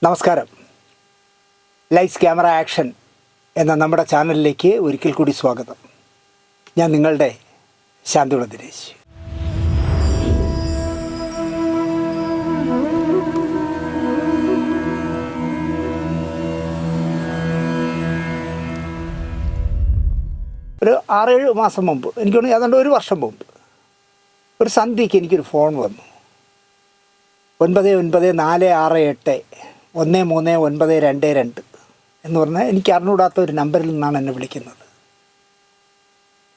നമസ്കാരം. Lights camera action എന്ന നമ്മുടെ ചാനലിലേക്ക് ഒരിക്കൽ കൂടി സ്വാഗതം. ഞാൻ നിങ്ങളുടെ ശാന്തിവിള ദിനേശ്. ഒരു 6-7 മാസം മുമ്പ്, എനിക്കൊന്ന് ഏതാണ്ട് ഒരു വർഷം മുമ്പ്, ഒരു സന്ധ്യയ്ക്ക് എനിക്കൊരു ഫോൺ വന്നു. 9946813922 എന്ന് പറഞ്ഞാൽ എനിക്ക് അറിഞ്ഞുകൂടാത്ത ഒരു നമ്പറിൽ നിന്നാണ് എന്നെ വിളിക്കുന്നത്.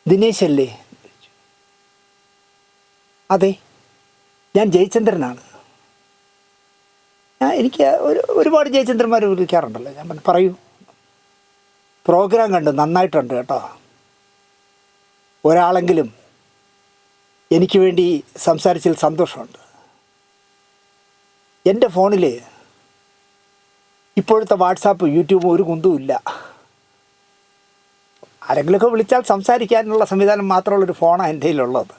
ദിനേശ് അല്ലേ? അതെ, ഞാൻ ജയചന്ദ്രനാണ്. എനിക്ക് ഒരുപാട് ജയചന്ദ്രന്മാർ വിളിക്കാറുണ്ടല്ലോ. ഞാൻ പറഞ്ഞു, പറയൂ. പ്രോഗ്രാം കണ്ടു, നന്നായിട്ടുണ്ട് കേട്ടോ. ഒരാളെങ്കിലും എനിക്ക് വേണ്ടി സംസാരിച്ചതിൽ സന്തോഷമുണ്ട്. എൻ്റെ ഫോണിൽ ഇപ്പോഴത്തെ വാട്സാപ്പ്, യൂട്യൂബ് ഒരു കുന്തുമില്ല. ആരെങ്കിലുമൊക്കെ വിളിച്ചാൽ സംസാരിക്കാനുള്ള സംവിധാനം മാത്രമുള്ളൊരു ഫോണാണ് എൻ്റെ കയ്യിലുള്ളത്.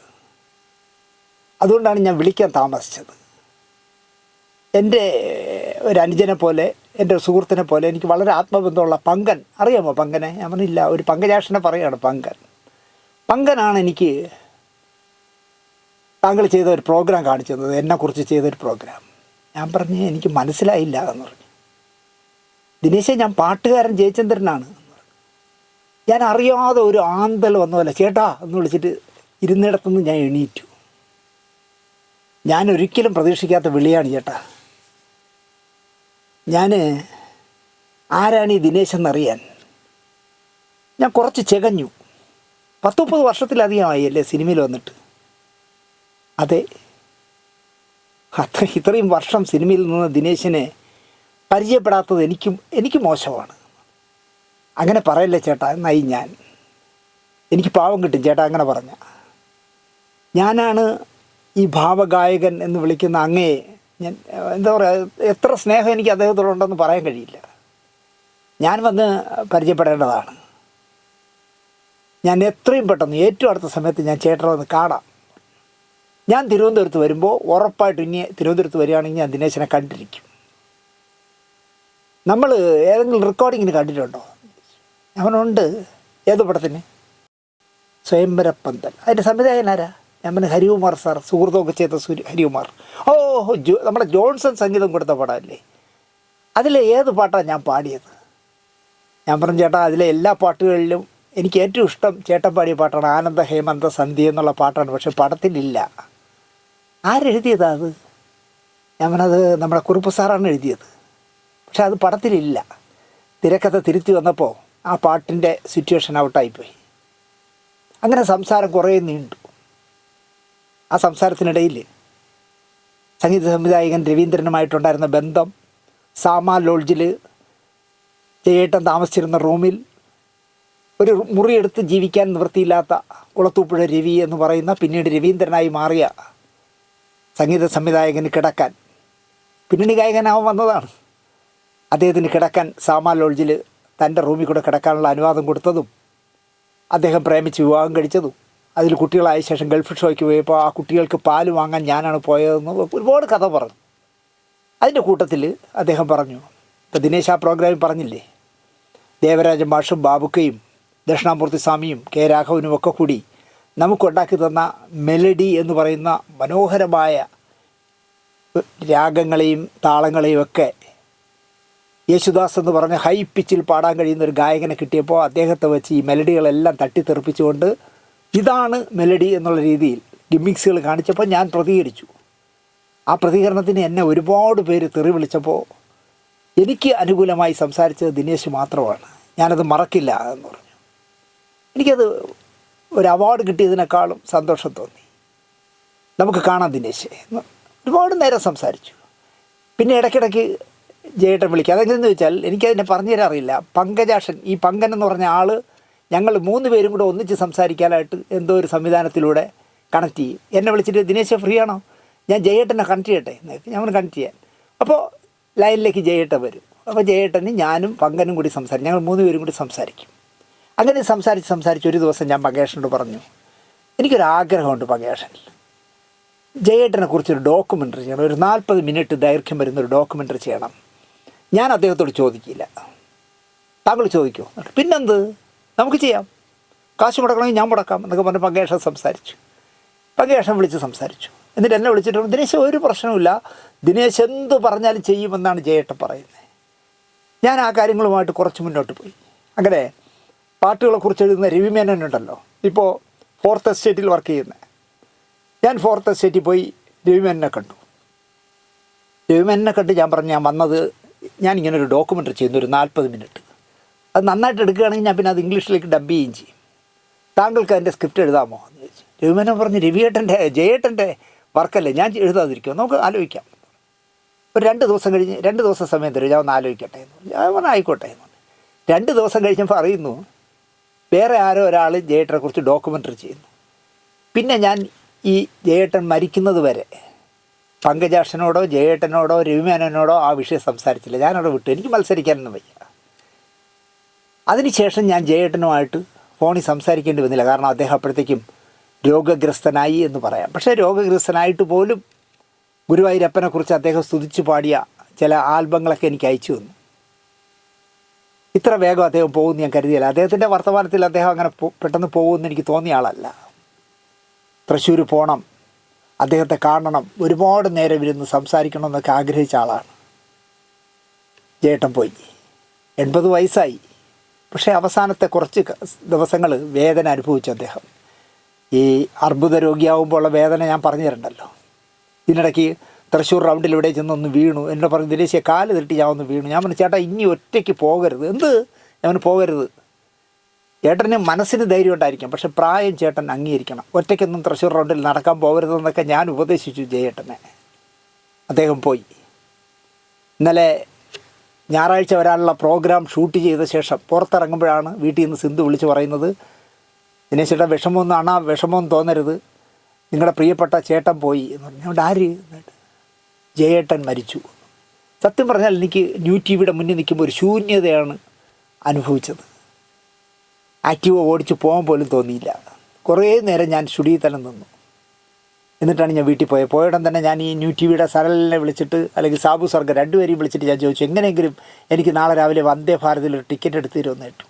അതുകൊണ്ടാണ് ഞാൻ വിളിക്കാൻ താമസിച്ചത്. എൻ്റെ ഒരു അനുജനെ പോലെ, എൻ്റെ ഒരു സുഹൃത്തിനെ പോലെ എനിക്ക് വളരെ ആത്മബന്ധമുള്ള പങ്കൻ, അറിയാമോ പങ്കനെ? ഞാൻ പറഞ്ഞില്ല, ഒരു പങ്കജാക്ഷനെ പറയുകയാണ്. പങ്കനാണ് എനിക്ക് താങ്കൾ ചെയ്ത ഒരു പ്രോഗ്രാം കാണിച്ചു തന്നത്, എന്നെക്കുറിച്ച് ചെയ്തൊരു പ്രോഗ്രാം. ഞാൻ പറഞ്ഞു, എനിക്ക് മനസ്സിലായില്ല എന്ന് പറഞ്ഞു. ദിനേശേ, ഞാൻ പാട്ടുകാരൻ ജയചന്ദ്രനാണ് എന്ന് പറഞ്ഞു. ഞാൻ അറിയാതെ ഒരു ആന്തൽ വന്നതല്ല, ചേട്ടാ എന്ന് വിളിച്ചിട്ട് ഇരുന്നിടത്തുനിന്ന് ഞാൻ എണീറ്റു. ഞാൻ ഒരിക്കലും പ്രതീക്ഷിക്കാത്ത വിളിയാണ് ചേട്ടാ. ഞാൻ ആരാണ് ഈ ദിനേശ് എന്നറിയാൻ ഞാൻ കുറച്ച് ചെകഞ്ഞു. 10-30 വർഷത്തിലധികമായി അല്ലേ സിനിമയിൽ വന്നിട്ട്? അതെ, ഇത്രയും വർഷം സിനിമയിൽ നിന്ന് ദിനേശിനെ പരിചയപ്പെടാത്തത് എനിക്ക് മോശമാണ്. അങ്ങനെ പറയല്ലേ ചേട്ടാ എന്നായി ഞാൻ. എനിക്ക് പാവം കിട്ടും ചേട്ടാ അങ്ങനെ പറഞ്ഞ. ഞാനാണ് ഈ ഭാവഗായകൻ എന്ന് വിളിക്കുന്ന അങ്ങയെ. ഞാൻ എന്താ പറയുക, എത്ര സ്നേഹം എനിക്ക് അദ്ദേഹത്തോടുണ്ടെന്ന് പറയാൻ കഴിയില്ല. ഞാൻ വന്ന് പരിചയപ്പെടേണ്ടതാണ്. ഞാൻ എത്രയും പെട്ടെന്ന്, ഏറ്റവും അടുത്ത സമയത്ത് ഞാൻ ചേട്ടനെ വന്ന് കാണാം. ഞാൻ തിരുവനന്തപുരത്ത് വരുമ്പോൾ ഉറപ്പായിട്ടും, ഇനി തിരുവനന്തപുരത്ത് വരികയാണെങ്കിൽ ഞാൻ ദിനേശനെ കണ്ടിരിക്കും. നമ്മൾ ഏതെങ്കിലും റെക്കോർഡിങ്ങിന് കണ്ടിട്ടുണ്ടോ? അവനുണ്ട്. ഏത് പടത്തിന്? സ്വയംവരപ്പന്തൽ. അതിൻ്റെ സംവിധായകനാരാ? ഞാൻ പറഞ്ഞ ഹരികുമാർ സാർ, സുഹൃത്തുമൊക്കെ ചെയ്ത ഹരികുമാർ. നമ്മുടെ ജോൺസൺ സംഗീതം കൊടുത്ത പടമല്ലേ? അതിലെ ഏത് പാട്ടാണ് ഞാൻ പാടിയത്? ഞാൻ പറഞ്ഞു, ചേട്ടാ അതിലെ എല്ലാ പാട്ടുകളിലും എനിക്ക് ഏറ്റവും ഇഷ്ടം ചേട്ടൻ പാടിയ പാട്ടാണ് ആനന്ദ ഹേമന്ത സന്ധ്യ എന്നുള്ള പാട്ടാണ്. പക്ഷെ പടത്തിലില്ല. ആരെഴുതിയതാ അത്? ഞാൻ പറഞ്ഞത് നമ്മുടെ കുറുപ്പ് സാറാണ് എഴുതിയത്. പക്ഷെ അത് പടത്തിലില്ല. തിരക്കഥ തിരുത്തി വന്നപ്പോൾ ആ പാട്ടിൻ്റെ സിറ്റുവേഷൻ ഔട്ടായിപ്പോയി. അങ്ങനെ സംസാരം കുറേ നീണ്ടു. ആ സംസാരത്തിനിടയിൽ സംഗീത സംവിധായകൻ രവീന്ദ്രനുമായിട്ടുണ്ടായിരുന്ന ബന്ധം, സാമാ ലോഡ്ജിൽ ജയേട്ടൻ താമസിച്ചിരുന്ന റൂമിൽ ഒരു മുറിയെടുത്ത് ജീവിക്കാൻ നിവൃത്തിയില്ലാത്ത കുളത്തൂപ്പുഴ രവി എന്ന് പറയുന്ന, പിന്നീട് രവീന്ദ്രനായി മാറിയ സംഗീത സംവിധായകന് കിടക്കാൻ, പിന്നണി ഗായകനാവാൻ വന്നതാണ്, അദ്ദേഹത്തിന് കിടക്കാൻ സാമാ ലോഡ്ജിൽ തൻ്റെ റൂമിൽ കൂടെ കിടക്കാനുള്ള അനുവാദം കൊടുത്തതും, അദ്ദേഹം പ്രേമിച്ച് വിവാഹം കഴിച്ചതും, അതിൽ കുട്ടികളായ ശേഷം ഗൾഫ് ഷോയ്ക്ക് പോയപ്പോൾ ആ കുട്ടികൾക്ക് പാല് വാങ്ങാൻ ഞാനാണ് പോയതെന്ന് ഒരുപാട് കഥ പറഞ്ഞു. അതിൻ്റെ കൂട്ടത്തിൽ അദ്ദേഹം പറഞ്ഞു, ഇപ്പോൾ ദിനേശ് ആ പ്രോഗ്രാമിൽ പറഞ്ഞില്ലേ, ദേവരാജൻ മാഷും ബാബുക്കയും ദക്ഷിണാമൂർത്തി സ്വാമിയും കെ രാഘവനും ഒക്കെ കൂടി നമുക്കുണ്ടാക്കി തന്ന മെലഡി എന്ന് പറയുന്ന മനോഹരമായ രാഗങ്ങളെയും താളങ്ങളെയും ഒക്കെ യേശുദാസ് എന്ന് പറഞ്ഞ ഹൈ പിച്ചിൽ പാടാൻ കഴിയുന്ന ഒരു ഗായകനെ കിട്ടിയപ്പോൾ അദ്ദേഹത്തെ വെച്ച് ഈ മെലഡികളെല്ലാം തട്ടിത്തെറിപ്പിച്ചുകൊണ്ട് ഇതാണ് മെലഡി എന്നുള്ള രീതിയിൽ ഗിമ്മിക്സുകൾ കാണിച്ചപ്പോൾ ഞാൻ പ്രതികരിച്ചു. ആ പ്രതികരണത്തിന് എന്നെ ഒരുപാട് പേര് തെറി വിളിച്ചപ്പോൾ എനിക്ക് അനുകൂലമായി സംസാരിച്ചത് ദിനേശ് മാത്രമാണ്. ഞാനത് മറക്കില്ല എന്ന് പറഞ്ഞു. എനിക്കത് ഒരു അവാർഡ് കിട്ടിയതിനേക്കാളും സന്തോഷം തോന്നി. നമുക്ക് കാണാം ദിനേശ്. ഒരുപാട് നേരം സംസാരിച്ചു. പിന്നെ ഇടയ്ക്കിടയ്ക്ക് ജയേട്ടൻ വിളിക്കുക. അതെങ്ങനെയെന്ന് വെച്ചാൽ എനിക്കതിനെ പറഞ്ഞു തരാൻ അറിയില്ല. പങ്കജാക്ഷൻ, ഈ പങ്കൻ എന്ന് പറഞ്ഞ ആൾ, ഞങ്ങൾ 3 പേരും കൂടെ ഒന്നിച്ച് സംസാരിക്കാനായിട്ട് എന്തോ ഒരു സംവിധാനത്തിലൂടെ കണക്ട് ചെയ്യും. എന്നെ വിളിച്ചിട്ട്, ദിനേശ് ഫ്രീ ആണോ, ഞാൻ ജയേട്ടനെ കണക്ട് ചെയ്യട്ടെ? ഞാൻ കണക്ട് ചെയ്യാൻ. അപ്പോൾ ലൈനിലേക്ക് ജയേട്ടൻ വരും. അപ്പോൾ ജയേട്ടനും ഞാനും പങ്കനും കൂടി സംസാരിക്കും. ഞങ്ങൾ 3 പേരും കൂടി സംസാരിക്കും. അങ്ങനെ സംസാരിച്ച് ഒരു ദിവസം ഞാൻ പങ്കേഷനോട് പറഞ്ഞു, എനിക്കൊരാഗ്രഹമുണ്ട് പങ്കേഷനിൽ, ജയേട്ടനെ കുറിച്ചൊരു ഡോക്യുമെൻ്ററി ചെയ്യണം. ഒരു 40 മിനിറ്റ് ദൈർഘ്യം വരുന്നൊരു ഡോക്യുമെൻ്ററി ചെയ്യണം. ഞാൻ അദ്ദേഹത്തോട് ചോദിക്കില്ല, താങ്കൾ ചോദിക്കുമോ? പിന്നെന്ത്, നമുക്ക് ചെയ്യാം, കാശ് മുടക്കണമെങ്കിൽ ഞാൻ മുടക്കാം എന്നൊക്കെ പറഞ്ഞ് പങ്കേഷൻ സംസാരിച്ചു. പങ്കേഷൻ വിളിച്ച് സംസാരിച്ചു. എന്നിട്ട് എന്നെ വിളിച്ചിട്ട്, ദിനേശ് ഒരു പ്രശ്നവുമില്ല, ദിനേശ് എന്ത് പറഞ്ഞാലും ചെയ്യുമെന്നാണ് ജയേട്ടൻ പറയുന്നത്. ഞാൻ ആ കാര്യങ്ങളുമായിട്ട് കുറച്ച് മുന്നോട്ട് പോയി. അങ്ങനെ പാട്ടുകളെക്കുറിച്ച് എഴുതുന്ന രവി മേനോനുണ്ടല്ലോ, ഇപ്പോൾ 4th എസ്റ്റേറ്റിൽ വർക്ക് ചെയ്യുന്നത്. ഞാൻ 4th എസ്റ്റേറ്റിൽ പോയി രവി മേനോനെ കണ്ടു. രവി മേനോനെ കണ്ട് ഞാൻ പറഞ്ഞു, ഞാൻ വന്നത് ഞാനിങ്ങനൊരു ഡോക്യുമെൻ്ററി ചെയ്യുന്നു, ഒരു 40 മിനിറ്റ്. അത് നന്നായിട്ട് എടുക്കുകയാണെങ്കിൽ ഞാൻ പിന്നെ അത് ഇംഗ്ലീഷിലേക്ക് ഡബ് ചെയ്യുകയും ചെയ്യും. താങ്കൾക്ക് അതിൻ്റെ സ്ക്രിപ്റ്റ് എഴുതാമോ എന്ന് ചോദിച്ചു. രവി മേനോൻ പറഞ്ഞു, ജയേട്ടൻ്റെ വർക്കല്ലേ, ഞാൻ എഴുതാതിരിക്കുമോ, നമുക്ക് ആലോചിക്കാം. ഒരു 2 ദിവസം കഴിഞ്ഞ് 2 ദിവസം സമയം തരും, ഞാൻ ഒന്ന് ആലോചിക്കട്ടെ എന്ന് പറഞ്ഞു. ഞാൻ പറഞ്ഞു ആയിക്കോട്ടെ എന്ന് പറഞ്ഞു. 2 ദിവസം കഴിഞ്ഞപ്പോൾ അറിയുന്നു വേറെ ആരോ ഒരാൾ ജയേട്ടനെക്കുറിച്ച് ഡോക്യുമെൻ്ററി ചെയ്യുന്നു. പിന്നെ ഞാൻ ഈ ജയേട്ടൻ മരിക്കുന്നത് വരെ പങ്കജാക്ഷനോടോ ജയേട്ടനോടോ രവിമേനോനോടോ ആ വിഷയം സംസാരിച്ചില്ല. ഞാനവിടെ വിട്ടു, എനിക്ക് മത്സരിക്കാനൊന്നും വയ്യ. അതിനുശേഷം ഞാൻ ജയേട്ടനുമായിട്ട് ഫോണിൽ സംസാരിക്കേണ്ടി വന്നില്ല. കാരണം അദ്ദേഹം അപ്പോഴത്തേക്കും രോഗഗ്രസ്തനായി എന്ന് പറയാം. പക്ഷേ രോഗഗ്രസ്തനായിട്ട് പോലും ഗുരുവായൂരപ്പനെക്കുറിച്ച് അദ്ദേഹം സ്തുതിച്ചു പാടിയ ചില ആൽബങ്ങളൊക്കെ എനിക്ക് അയച്ചു തന്നു. ഇത്ര വേഗം അദ്ദേഹം പോകുമെന്ന് ഞാൻ കരുതിയില്ല. അദ്ദേഹത്തിൻ്റെ വർത്തമാനത്തിൽ അദ്ദേഹം അങ്ങനെ പെട്ടെന്ന് പോകുമെന്ന് എനിക്ക് തോന്നിയ ആളല്ല. തൃശ്ശൂർ പോകണം, അദ്ദേഹത്തെ കാണണം, ഒരുപാട് നേരം ഇരുന്ന് സംസാരിക്കണമെന്നൊക്കെ ആഗ്രഹിച്ച ആളാണ്. ജയേട്ടൻ പോയി, 80 വയസ്സായി. പക്ഷേ അവസാനത്തെ കുറച്ച് ദിവസങ്ങൾ വേദന അനുഭവിച്ചു അദ്ദേഹം. ഈ അർബുദ രോഗിയാവുമ്പോഴുള്ള വേദന ഞാൻ പറഞ്ഞു തരണ്ടല്ലോ. ഇതിനിടയ്ക്ക് തൃശ്ശൂർ റൗണ്ടിൽ ഇവിടെ ചെന്നൊന്ന് വീണു. എന്നോട് പറഞ്ഞു, ദിനേശിയെ കാല് തട്ടി ഞാൻ ഒന്ന് വീണു. ഞാൻ പറഞ്ഞു, ചേട്ടാ ഇനി ഒറ്റയ്ക്ക് പോകരുത്. എന്ത്, ഞാൻ പോകരുത്. ചേട്ടന് മനസ്സിന് ധൈര്യം ഉണ്ടായിരിക്കും, പക്ഷെ പ്രായം ചേട്ടൻ അംഗീകരിക്കണം. ഒറ്റയ്ക്കൊന്നും തൃശ്ശൂർ റൗണ്ടിൽ നടക്കാൻ പോകരുതെന്നൊക്കെ ഞാൻ ഉപദേശിച്ചു ജയേട്ടനെ. അദ്ദേഹം പോയി. ഇന്നലെ ഞായറാഴ്ച വരാനുള്ള പ്രോഗ്രാം ഷൂട്ട് ചെയ്ത ശേഷം പുറത്തിറങ്ങുമ്പോഴാണ് വീട്ടിൽ നിന്ന് സിന്ധു വിളിച്ച് പറയുന്നത്, ദിനേശേട്ടാ വിഷമമൊന്നും തോന്നരുത്, നിങ്ങളുടെ പ്രിയപ്പെട്ട ചേട്ടൻ പോയി എന്ന് പറഞ്ഞു. അതുകൊണ്ട് ആര്? ജയേട്ടൻ മരിച്ചു. സത്യം പറഞ്ഞാൽ എനിക്ക് ന്യൂ ടി വിയുടെ മുന്നിൽ നിൽക്കുമ്പോൾ ഒരു ശൂന്യതയാണ് അനുഭവിച്ചത്. ആക്റ്റീവ് ഓടിച്ച് പോകാൻ പോലും തോന്നിയില്ല. കുറേ നേരം ഞാൻ സ്റ്റുഡിയോയിൽ തന്നെ നിന്നു. എന്നിട്ടാണ് ഞാൻ വീട്ടിൽ പോയത്. പോയിടം തന്നെ ഞാൻ ഈ ന്യൂ ടി വിയുടെ സരലിനെ വിളിച്ചിട്ട്, അല്ലെങ്കിൽ സാബു സർഗ, 2 പേരെയും വിളിച്ചിട്ട് ഞാൻ ചോദിച്ചു, എങ്ങനെയെങ്കിലും എനിക്ക് നാളെ രാവിലെ വന്ദേ ഭാരതിൽ ഒരു ടിക്കറ്റ് എടുത്ത് തരുമെന്ന് കേട്ടു.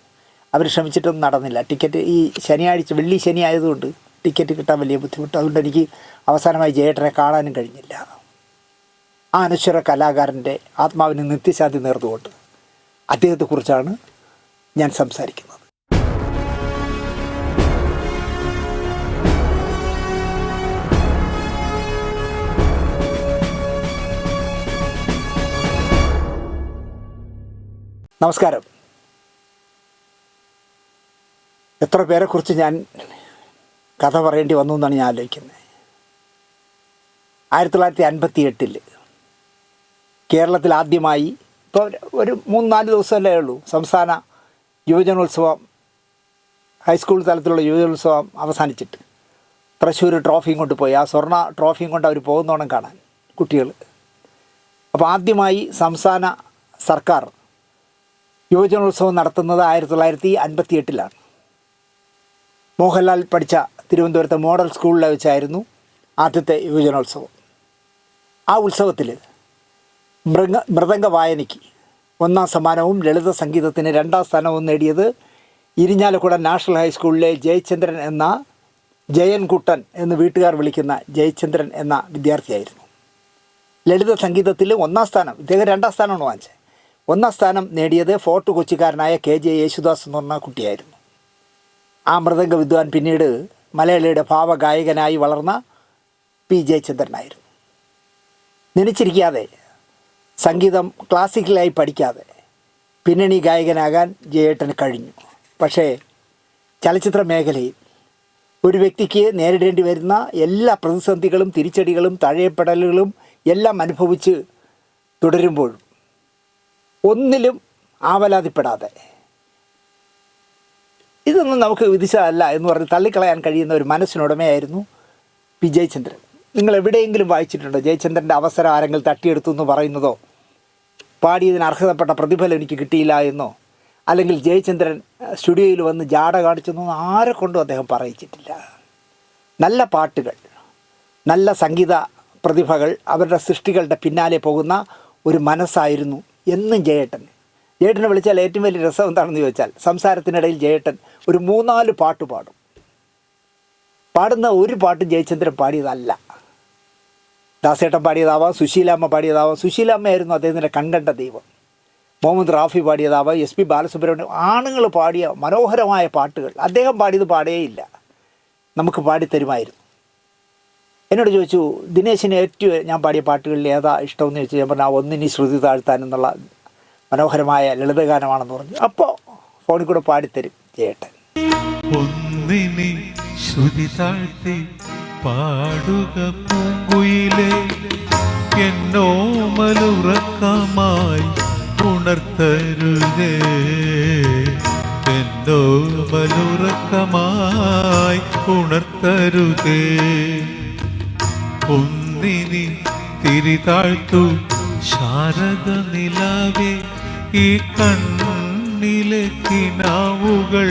അവർ ശ്രമിച്ചിട്ടൊന്നും നടന്നില്ല. ടിക്കറ്റ് ഈ ശനിയാഴ്ച വെള്ളി ശനി ആയതുകൊണ്ട് ടിക്കറ്റ് കിട്ടാൻ വലിയ ബുദ്ധിമുട്ട്. അതുകൊണ്ട് എനിക്ക് അവസാനമായി ജയേട്ടനെ കാണാനും കഴിഞ്ഞില്ല. ആ അനശ്വര കലാകാരൻ്റെ ആത്മാവിന് നിത്യശാന്തി നേർന്നുകൊണ്ട് അദ്ദേഹത്തെക്കുറിച്ചാണ് ഞാൻ സംസാരിക്കുന്നത്. നമസ്കാരം. എത്ര പേരെക്കുറിച്ച് ഞാൻ കഥ പറയേണ്ടി വന്നു എന്നാണ് ഞാൻ ആലോചിക്കുന്നത്. 1958 കേരളത്തിൽ ആദ്യമായി, ഇപ്പോൾ ഒരു 3-4 ദിവസമല്ലേ ഉള്ളൂ, സംസ്ഥാന യുവജനോത്സവം, ഹൈസ്കൂൾ തലത്തിലുള്ള യുവജനോത്സവം അവസാനിച്ചിട്ട് തൃശ്ശൂർ ട്രോഫിയും കൊണ്ട് പോയി. ആ സ്വർണ്ണ ട്രോഫിയും കൊണ്ട് അവർ പോകുന്നോണം കാണാൻ കുട്ടികൾ. അപ്പോൾ ആദ്യമായി സംസ്ഥാന സർക്കാർ യുവജനോത്സവം നടത്തുന്നത് 1958 മോഹൻലാൽ പഠിച്ച തിരുവനന്തപുരത്തെ മോഡൽ സ്കൂളിൽ വെച്ചായിരുന്നു ആദ്യത്തെ യുവജനോത്സവം. ആ ഉത്സവത്തിൽ മൃദംഗ വായനയ്ക്ക് 1ാം സമ്മാനവും ലളിത സംഗീതത്തിന് 2ാം സ്ഥാനവും നേടിയത് ഇരിഞ്ഞാലക്കുട നാഷണൽ ഹൈസ്കൂളിലെ ജയൻകുട്ടൻ എന്ന് വീട്ടുകാർ വിളിക്കുന്ന ജയചന്ദ്രൻ എന്ന വിദ്യാർത്ഥിയായിരുന്നു. ലളിത സംഗീതത്തിൽ 1ാം സ്ഥാനം, ഇദ്ദേഹം 2ാം സ്ഥാനമാണ് വാങ്ങിച്ചത്. 1ാം സ്ഥാനം നേടിയത് ഫോർട്ട് കൊച്ചിക്കാരനായ KJ യേശുദാസ് എന്ന് പറഞ്ഞ കുട്ടിയായിരുന്നു. ആ മൃദംഗ വിദ്വാൻ പിന്നീട് മലയാളിയുടെ ഭാവഗായകനായി വളർന്ന P. ജയചന്ദ്രനായിരുന്നു. നനച്ചിരിക്കാതെ, സംഗീതം ക്ലാസിക്കലായി പഠിക്കാതെ പിന്നണി ഗായകനാകാൻ ജയേട്ടന് കഴിഞ്ഞു. പക്ഷേ ചലച്ചിത്ര മേഖലയിൽ ഒരു വ്യക്തിക്ക് നേരിടേണ്ടി വരുന്ന എല്ലാ പ്രതിസന്ധികളും തിരിച്ചടികളും തഴയപ്പെടലുകളും എല്ലാം അനുഭവിച്ച് തുടരുമ്പോഴും ഒന്നിലും ആവലാതിപ്പെടാതെ, ഇതൊന്നും നമുക്ക് വിധിച്ചതല്ല എന്ന് പറഞ്ഞ് തള്ളിക്കളയാൻ കഴിയുന്ന ഒരു മനസ്സിനുടമയായിരുന്നു P. ജയചന്ദ്രൻ. നിങ്ങൾ എവിടെയെങ്കിലും വായിച്ചിട്ടുണ്ടോ ജയചന്ദ്രൻ്റെ അവസരം ആരെങ്കിലും തട്ടിയെടുത്തു എന്ന് പറയുന്നതോ, പാടിയതിന് അർഹതപ്പെട്ട പ്രതിഫലം എനിക്ക് കിട്ടിയില്ല എന്നോ, അല്ലെങ്കിൽ ജയചന്ദ്രൻ സ്റ്റുഡിയോയിൽ വന്ന് ജാട കാണിച്ചെന്നോ ആരെ കൊണ്ടും അദ്ദേഹം പറയിച്ചിട്ടില്ല. നല്ല പാട്ടുകൾ, നല്ല സംഗീത പ്രതിഭകൾ, അവരുടെ സൃഷ്ടികളുടെ പിന്നാലെ പോകുന്ന ഒരു മനസ്സായിരുന്നു എന്നും ജയേട്ടനെ വിളിച്ചാൽ ഏറ്റവും വലിയ രസം എന്താണെന്ന് ചോദിച്ചാൽ സംസാരത്തിനിടയിൽ ജയേട്ടൻ ഒരു 3-4 പാട്ട് പാടും. പാടുന്ന ഒരു പാട്ടും ജയചന്ദ്രൻ പാടിയതല്ല. ദാസേട്ടൻ പാടിയതാവാം, സുശീലാമ്മ പാടിയതാവാം. സുശീലാമ്മയായിരുന്നു അദ്ദേഹത്തിൻ്റെ കൺകണ്ട ദൈവം. മുഹമ്മദ് റാഫി പാടിയതാവാം, SP ബാലസുബ്രഹ്മണ്യം, ആണുങ്ങൾ പാടിയ മനോഹരമായ പാട്ടുകൾ അദ്ദേഹം പാടിയത് പാടേയില്ല, നമുക്ക് പാടിത്തരുമായിരുന്നു. എന്നോട് ചോദിച്ചു, ദിനേശിന് ഏറ്റവും ഞാൻ പാടിയ പാട്ടുകളിൽ ഏതാ ഇഷ്ടമെന്ന് ചോദിച്ചു. ഞാൻ പറഞ്ഞു, ഒന്നിനി ശ്രുതി താഴ്ത്താൻ എന്നുള്ള മനോഹരമായ ലളിതഗാനമാണെന്ന് പറഞ്ഞു. അപ്പോൾ ഫോണിൽ കൂടെ പാടിത്തരും ജയേട്ടൻ. ഒന്നിനി ശ്രുതി താഴ്ത്തി പാടുക പൂങ്കുയിലേ, എന്നോമലുറക്കമായി ഉണർത്തരുതേ, എന്നോമലുറക്കമായി ഉണർത്തരുതേ. ഒന്നിനി തിരി താഴ്ത്തു ശാരദ നിലാവേ, ഈ കണ്ണിലെ കിനാവുകൾ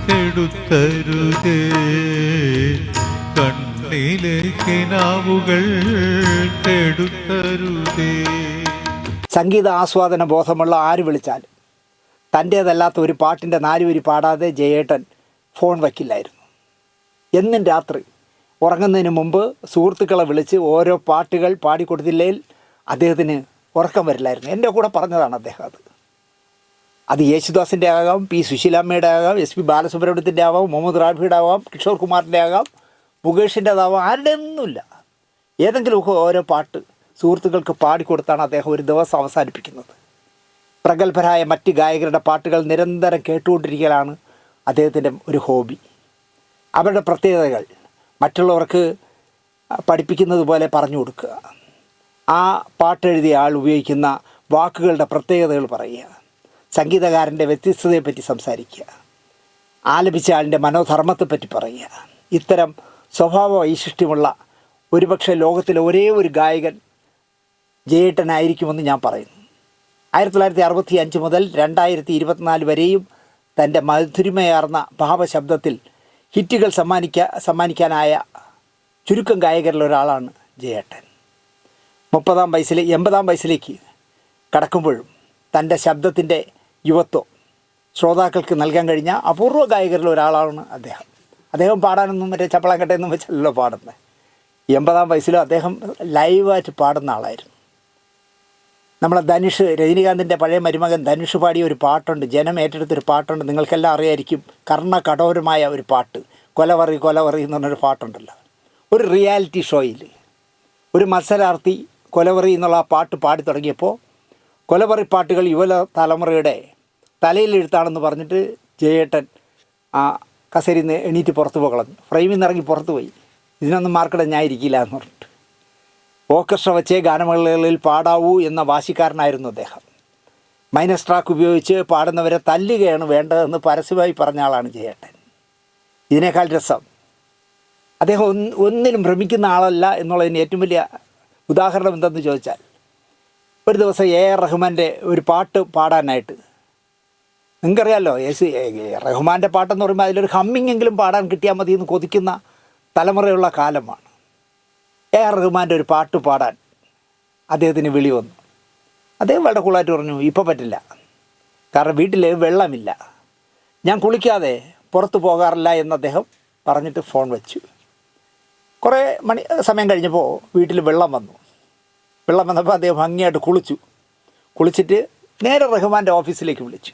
കെടുത്തരുതേ, കണ്ണിലെ കിനാവുകൾ കെടുത്തരുതേ. സംഗീത ആസ്വാദന ബോധമുള്ള ആര് വിളിച്ചാലും തൻ്റേതല്ലാത്ത ഒരു പാട്ടിൻ്റെ 4 വരി പാടാതെ ജയേട്ടൻ ഫോൺ വയ്ക്കില്ലായിരുന്നു. എന്നും രാത്രി ഉറങ്ങുന്നതിന് മുമ്പ് സുഹൃത്തുക്കളെ വിളിച്ച് ഓരോ പാട്ടുകൾ പാടിക്കൊടുത്തില്ലെങ്കിൽ അദ്ദേഹത്തിന് ഉറക്കം വരില്ലായിരുന്നു. എൻ്റെ കൂടെ പറഞ്ഞതാണ് അദ്ദേഹം. അത് യേശുദാസിൻ്റെ ആകാം, P. സുശീലാമ്മയുടെ ആകാം, SP ബാലസുബ്രഹ്മണ്യത്തിൻ്റെ ആവാം, മുഹമ്മദ് റാഫിയുടെ ആവാം, കിഷോർ കുമാറിൻ്റെ ആകാം, മുകേഷിൻ്റെതാവാം, ആരുടെ ഒന്നുമില്ല. ഏതെങ്കിലുമൊക്കെ ഓരോ പാട്ട് സുഹൃത്തുക്കൾക്ക് പാടിക്കൊടുത്താണ് അദ്ദേഹം ഒരു ദിവസം അവസാനിപ്പിക്കുന്നത്. പ്രഗത്ഭരായ മറ്റ് ഗായകരുടെ പാട്ടുകൾ നിരന്തരം കേട്ടുകൊണ്ടിരിക്കലാണ് അദ്ദേഹത്തിൻ്റെ ഒരു ഹോബി. അവരുടെ പ്രത്യേകതകൾ മറ്റുള്ളവർക്ക് പഠിപ്പിക്കുന്നത് പോലെ പറഞ്ഞു കൊടുക്കുക, ആ പാട്ടെഴുതിയ ആൾ ഉപയോഗിക്കുന്ന വാക്കുകളുടെ പ്രത്യേകതകൾ പറയുക, സംഗീതകാരൻ്റെ വ്യത്യസ്തതയെപ്പറ്റി സംസാരിക്കുക, ആലപിച്ച ആളിൻ്റെ മനോധർമ്മത്തെപ്പറ്റി പറയുക. ഇത്തരം സ്വഭാവ വൈശിഷ്ട്യമുള്ള ഒരുപക്ഷെ ലോകത്തിലെ ഒരേ ഒരു ഗായകൻ ജയേട്ടനായിരിക്കുമെന്ന് ഞാൻ പറയുന്നു. 1965 മുതൽ 2024 വരെയും തൻ്റെ മധുരിമയാർന്ന ഭാവശബ്ദത്തിൽ ഹിറ്റുകൾ സമ്മാനിക്കാനായ ചുരുക്കം ഗായകരിൽ ഒരാളാണ് ജയേട്ടൻ. 80 വയസ്സിലേക്ക് കടക്കുമ്പോഴും തൻ്റെ ശബ്ദത്തിൻ്റെ യുവത്വം ശ്രോതാക്കൾക്ക് നൽകാൻ കഴിഞ്ഞ അപൂർവ ഗായകരിൽ ഒരാളാണ് അദ്ദേഹം. അദ്ദേഹം പാടാനൊന്നും മറ്റേ ചപ്പളം കട്ടയൊന്നും വെച്ചല്ലോ പാടുന്നത്. 80 വയസ്സിലും അദ്ദേഹം ലൈവായിട്ട് പാടുന്ന ആളായിരുന്നു. നമ്മളെ ധനുഷ്, രജനീകാന്തിൻ്റെ പഴയ മരുമകൻ ധനുഷ് പാടിയ ഒരു പാട്ടുണ്ട്, ജനം ഏറ്റെടുത്തൊരു പാട്ടുണ്ട്, നിങ്ങൾക്കെല്ലാം അറിയായിരിക്കും. കർണകഠോരമായ ഒരു പാട്ട്, കൊലവറി കൊലവറി എന്ന് പറഞ്ഞൊരു പാട്ടുണ്ടല്ലോ. ഒരു റിയാലിറ്റി ഷോയിൽ ഒരു മത്സരാർത്ഥി കൊലവറി എന്നുള്ള ആ പാട്ട് പാടി തുടങ്ങിയപ്പോൾ കൊലവറി പാട്ടുകൾ യുവതലമുറയുടെ തലയിലെഴുത്താണെന്ന് പറഞ്ഞിട്ട് ജയേട്ടൻ ആ കസേരയിൽ നിന്ന് എണീറ്റ് പുറത്ത് പോകളഞ്ഞു, ഫ്രെയിമിൽ നിന്ന് ഇറങ്ങി പുറത്ത് പോയി. ഇതിനൊന്നും മാർക്കിടാൻ ഞാൻ ഇരിക്കില്ല എന്ന് പറഞ്ഞിട്ട് ഓർക്കസ്ട്ര വെച്ചേ ഗാനമേളകളിൽ പാടാവൂ എന്ന വാശിക്കാരനായിരുന്നു അദ്ദേഹം. മൈനസ് ട്രാക്ക് ഉപയോഗിച്ച് പാടുന്നവരെ തല്ലുകയാണ് വേണ്ടതെന്ന് പരസ്യമായി പറഞ്ഞ ആളാണ് ജയേട്ടൻ. ഇതിനേക്കാൾ രസം, അദ്ദേഹം ഒന്നിനും ഭ്രമിക്കുന്ന ആളല്ല എന്നുള്ളതിന് ഏറ്റവും വലിയ ഉദാഹരണം എന്തെന്ന് ചോദിച്ചാൽ, ഒരു ദിവസം AR റഹ്മാൻ്റെ ഒരു പാട്ട് പാടാനായിട്ട്, നിങ്ങൾക്കറിയാമല്ലോ റഹ്മാൻ്റെ പാട്ടെന്ന് പറയുമ്പോൾ അതിലൊരു ഹമ്മിങ്ങെങ്കിലും പാടാൻ കിട്ടിയാൽ മതി എന്ന് കൊതിക്കുന്ന തലമുറയുള്ള കാലമാണ്. AR റഹ്മാൻ്റെ ഒരു പാട്ട് പാടാൻ അദ്ദേഹത്തിന് വിളി വന്നു. അദ്ദേഹം വളരെ കൂളായിട്ട് പറഞ്ഞു, ഇപ്പോൾ പറ്റില്ല, കാരണം വീട്ടിൽ വെള്ളമില്ല, ഞാൻ കുളിക്കാതെ പുറത്ത് പോകാറില്ല എന്ന് അദ്ദേഹം പറഞ്ഞിട്ട് ഫോൺ വെച്ചു. കുറേ സമയം കഴിഞ്ഞപ്പോൾ വീട്ടിൽ വെള്ളം വന്നപ്പോൾ അദ്ദേഹം ഭംഗിയായിട്ട് കുളിച്ചിട്ട് നേരെ റഹ്മാൻ്റെ ഓഫീസിലേക്ക് വിളിച്ചു.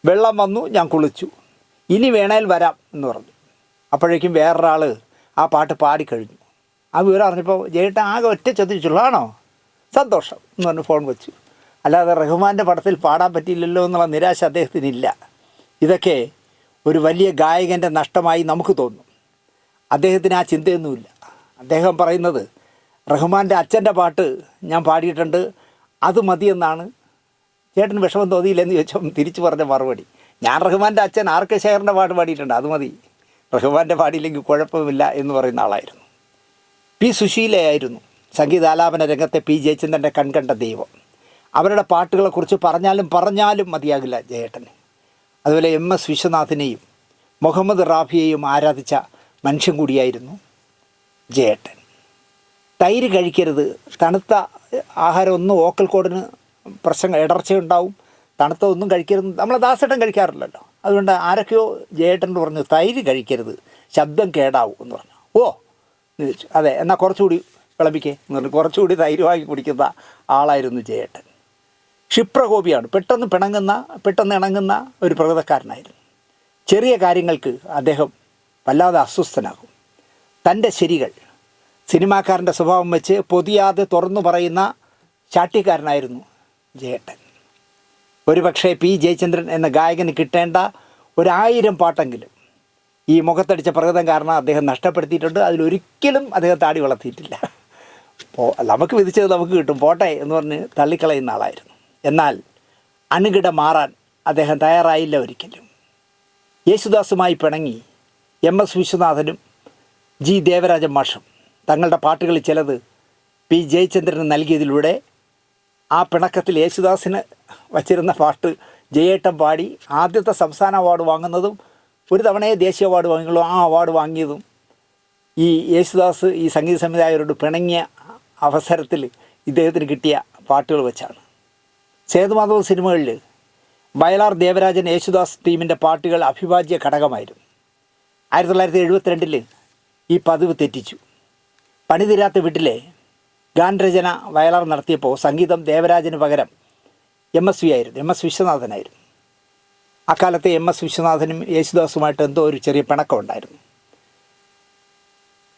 വെള്ളം വന്നു, ഞാൻ കുളിച്ചു, ഇനി വേണേൽ വരാം എന്ന് പറഞ്ഞു. അപ്പോഴേക്കും വേറൊരാൾ ആ പാട്ട് പാടിക്കഴിഞ്ഞു. ആ വിവരം അറിഞ്ഞപ്പോൾ ജയേട്ടൻ ആകെ ഒറ്റ ചോദിച്ചുള്ളൂ, ആണോ, സന്തോഷം എന്ന് പറഞ്ഞ് ഫോൺ വെച്ചു. അല്ലാതെ റഹ്മാൻ്റെ പടത്തിൽ പാടാൻ പറ്റിയില്ലല്ലോ എന്നുള്ള നിരാശ അദ്ദേഹത്തിനില്ല. ഇതൊക്കെ ഒരു വലിയ ഗായകൻ്റെ നഷ്ടമായി നമുക്ക് തോന്നും. അദ്ദേഹത്തിന് ആ ചിന്തയൊന്നുമില്ല. അദ്ദേഹം പറയുന്നത്, റഹ്മാൻ്റെ അച്ഛൻ്റെ പാട്ട് ഞാൻ പാടിയിട്ടുണ്ട്, അത് മതിയെന്നാണ്. ചേട്ടന് വിഷമം തോന്നിയില്ലെന്ന് ചോദിച്ചാൽ തിരിച്ചു പറഞ്ഞ മറുപടി, ഞാൻ റഹ്മാൻ്റെ അച്ഛൻ RK ശേഖറിൻ്റെ പാട്ട് പാടിയിട്ടുണ്ട്, അത് മതി, റഹ്മാൻ്റെ പാടിയില്ലെങ്കിൽ കുഴപ്പമില്ല എന്ന് പറയുന്ന ആളായിരുന്നു. P. സുശീലയായിരുന്നു സംഗീതാലാപന രംഗത്തെ P. ജയചന്ദ്രൻ്റെ കൺകണ്ട ദൈവം. അവരുടെ പാട്ടുകളെക്കുറിച്ച് പറഞ്ഞാലും മതിയാകില്ല ജയേട്ടന്. അതുപോലെ MS വിശ്വനാഥിനെയും മുഹമ്മദ് റാഫിയെയും ആരാധിച്ച മനുഷ്യൻ കൂടിയായിരുന്നു ജയേട്ടൻ. തൈര് കഴിക്കരുത്, തണുത്ത ആഹാരം ഒന്നും വോക്കൽ കോഡിന് പ്രശ്നങ്ങൾ, ഇടർച്ചയുണ്ടാവും, തണുത്തൊന്നും കഴിക്കരുത്. നമ്മളെ ദാസേട്ടൻ കഴിക്കാറില്ലല്ലോ. അതുകൊണ്ട് ആരൊക്കെയോ ജയേട്ടനോട് പറഞ്ഞു തൈര് കഴിക്കരുത്, ശബ്ദം കേടാവും എന്ന് പറഞ്ഞു. ഓ എന്ന് ചോദിച്ചു. അതെ, എന്നാൽ കുറച്ചുകൂടി വിളമ്പിക്കേ എന്ന് പറഞ്ഞു. കുറച്ചുകൂടി തൈര് വാങ്ങി കുടിക്കുന്ന ആളായിരുന്നു ജയേട്ടൻ. ക്ഷിപ്രകോപിയാണ്, പെട്ടെന്ന് ഇണങ്ങുന്ന ഒരു പ്രകൃതക്കാരനായിരുന്നു. ചെറിയ കാര്യങ്ങൾക്ക് അദ്ദേഹം വല്ലാതെ അസ്വസ്ഥനാകും. തൻ്റെ ശരികൾ സിനിമാക്കാരൻ്റെ സ്വഭാവം വെച്ച് പൊതിയാതെ തുറന്നു പറയുന്ന ശാഠ്യക്കാരനായിരുന്നു ജയേട്ടൻ. ഒരുപക്ഷെ പി ജയചന്ദ്രൻ എന്ന ഗായകന് കിട്ടേണ്ട 1000 പാട്ടെങ്കിലും ഈ മുഖത്തടിച്ച പ്രകൃതം കാരണം അദ്ദേഹം നഷ്ടപ്പെടുത്തിയിട്ടുണ്ട്. അതിലൊരിക്കലും അദ്ദേഹം താടി വളർത്തിയിട്ടില്ല. നമുക്ക് വിധിച്ചത് നമുക്ക് കിട്ടും, പോട്ടെ എന്ന് പറഞ്ഞ് തള്ളിക്കളയുന്ന ആളായിരുന്നു. എന്നാൽ അണുകിട മാറാൻ അദ്ദേഹം തയ്യാറായില്ല ഒരിക്കലും. യേശുദാസുമായി പിണങ്ങി MS വിശ്വനാഥനും ജി ദേവരാജൻ മാഷും തങ്ങളുടെ പാട്ടുകളിൽ ചിലത് പി ജയചന്ദ്രന് നൽകിയതിലൂടെ ആ പിണക്കത്തിൽ യേശുദാസിന് വച്ചിരുന്ന പാട്ട് ജയേട്ടൻ പാടി ആദ്യത്തെ സംസ്ഥാന അവാർഡ് വാങ്ങുന്നതും ഒരു തവണയെ ദേശീയ അവാർഡ് വാങ്ങിയുള്ളൂ. ആ അവാർഡ് വാങ്ങിയതും ഈ യേശുദാസ് ഈ സംഗീത സംവിധായകരോട് പിണങ്ങിയ അവസരത്തിൽ ഇദ്ദേഹത്തിന് കിട്ടിയ പാട്ടുകൾ വെച്ചാണ്. സേതുമാധവ സിനിമകളിൽ വയലാർ ദേവരാജൻ യേശുദാസ് ടീമിൻ്റെ പാട്ടുകൾ അഭിവാജ്യ ഘടകമായിരുന്നു. 1972 ഈ പതിവ് തെറ്റിച്ചു. പണിതീരാത്ത വീട്ടിലെ ഗാനരചന വയലാർ നടത്തിയപ്പോൾ സംഗീതം ദേവരാജന് പകരം MS വിശ്വനാഥനായിരുന്നു. അക്കാലത്തെ MS വിശ്വനാഥനും യേശുദാസുമായിട്ട് എന്തോ ഒരു ചെറിയ പിണക്കമുണ്ടായിരുന്നു.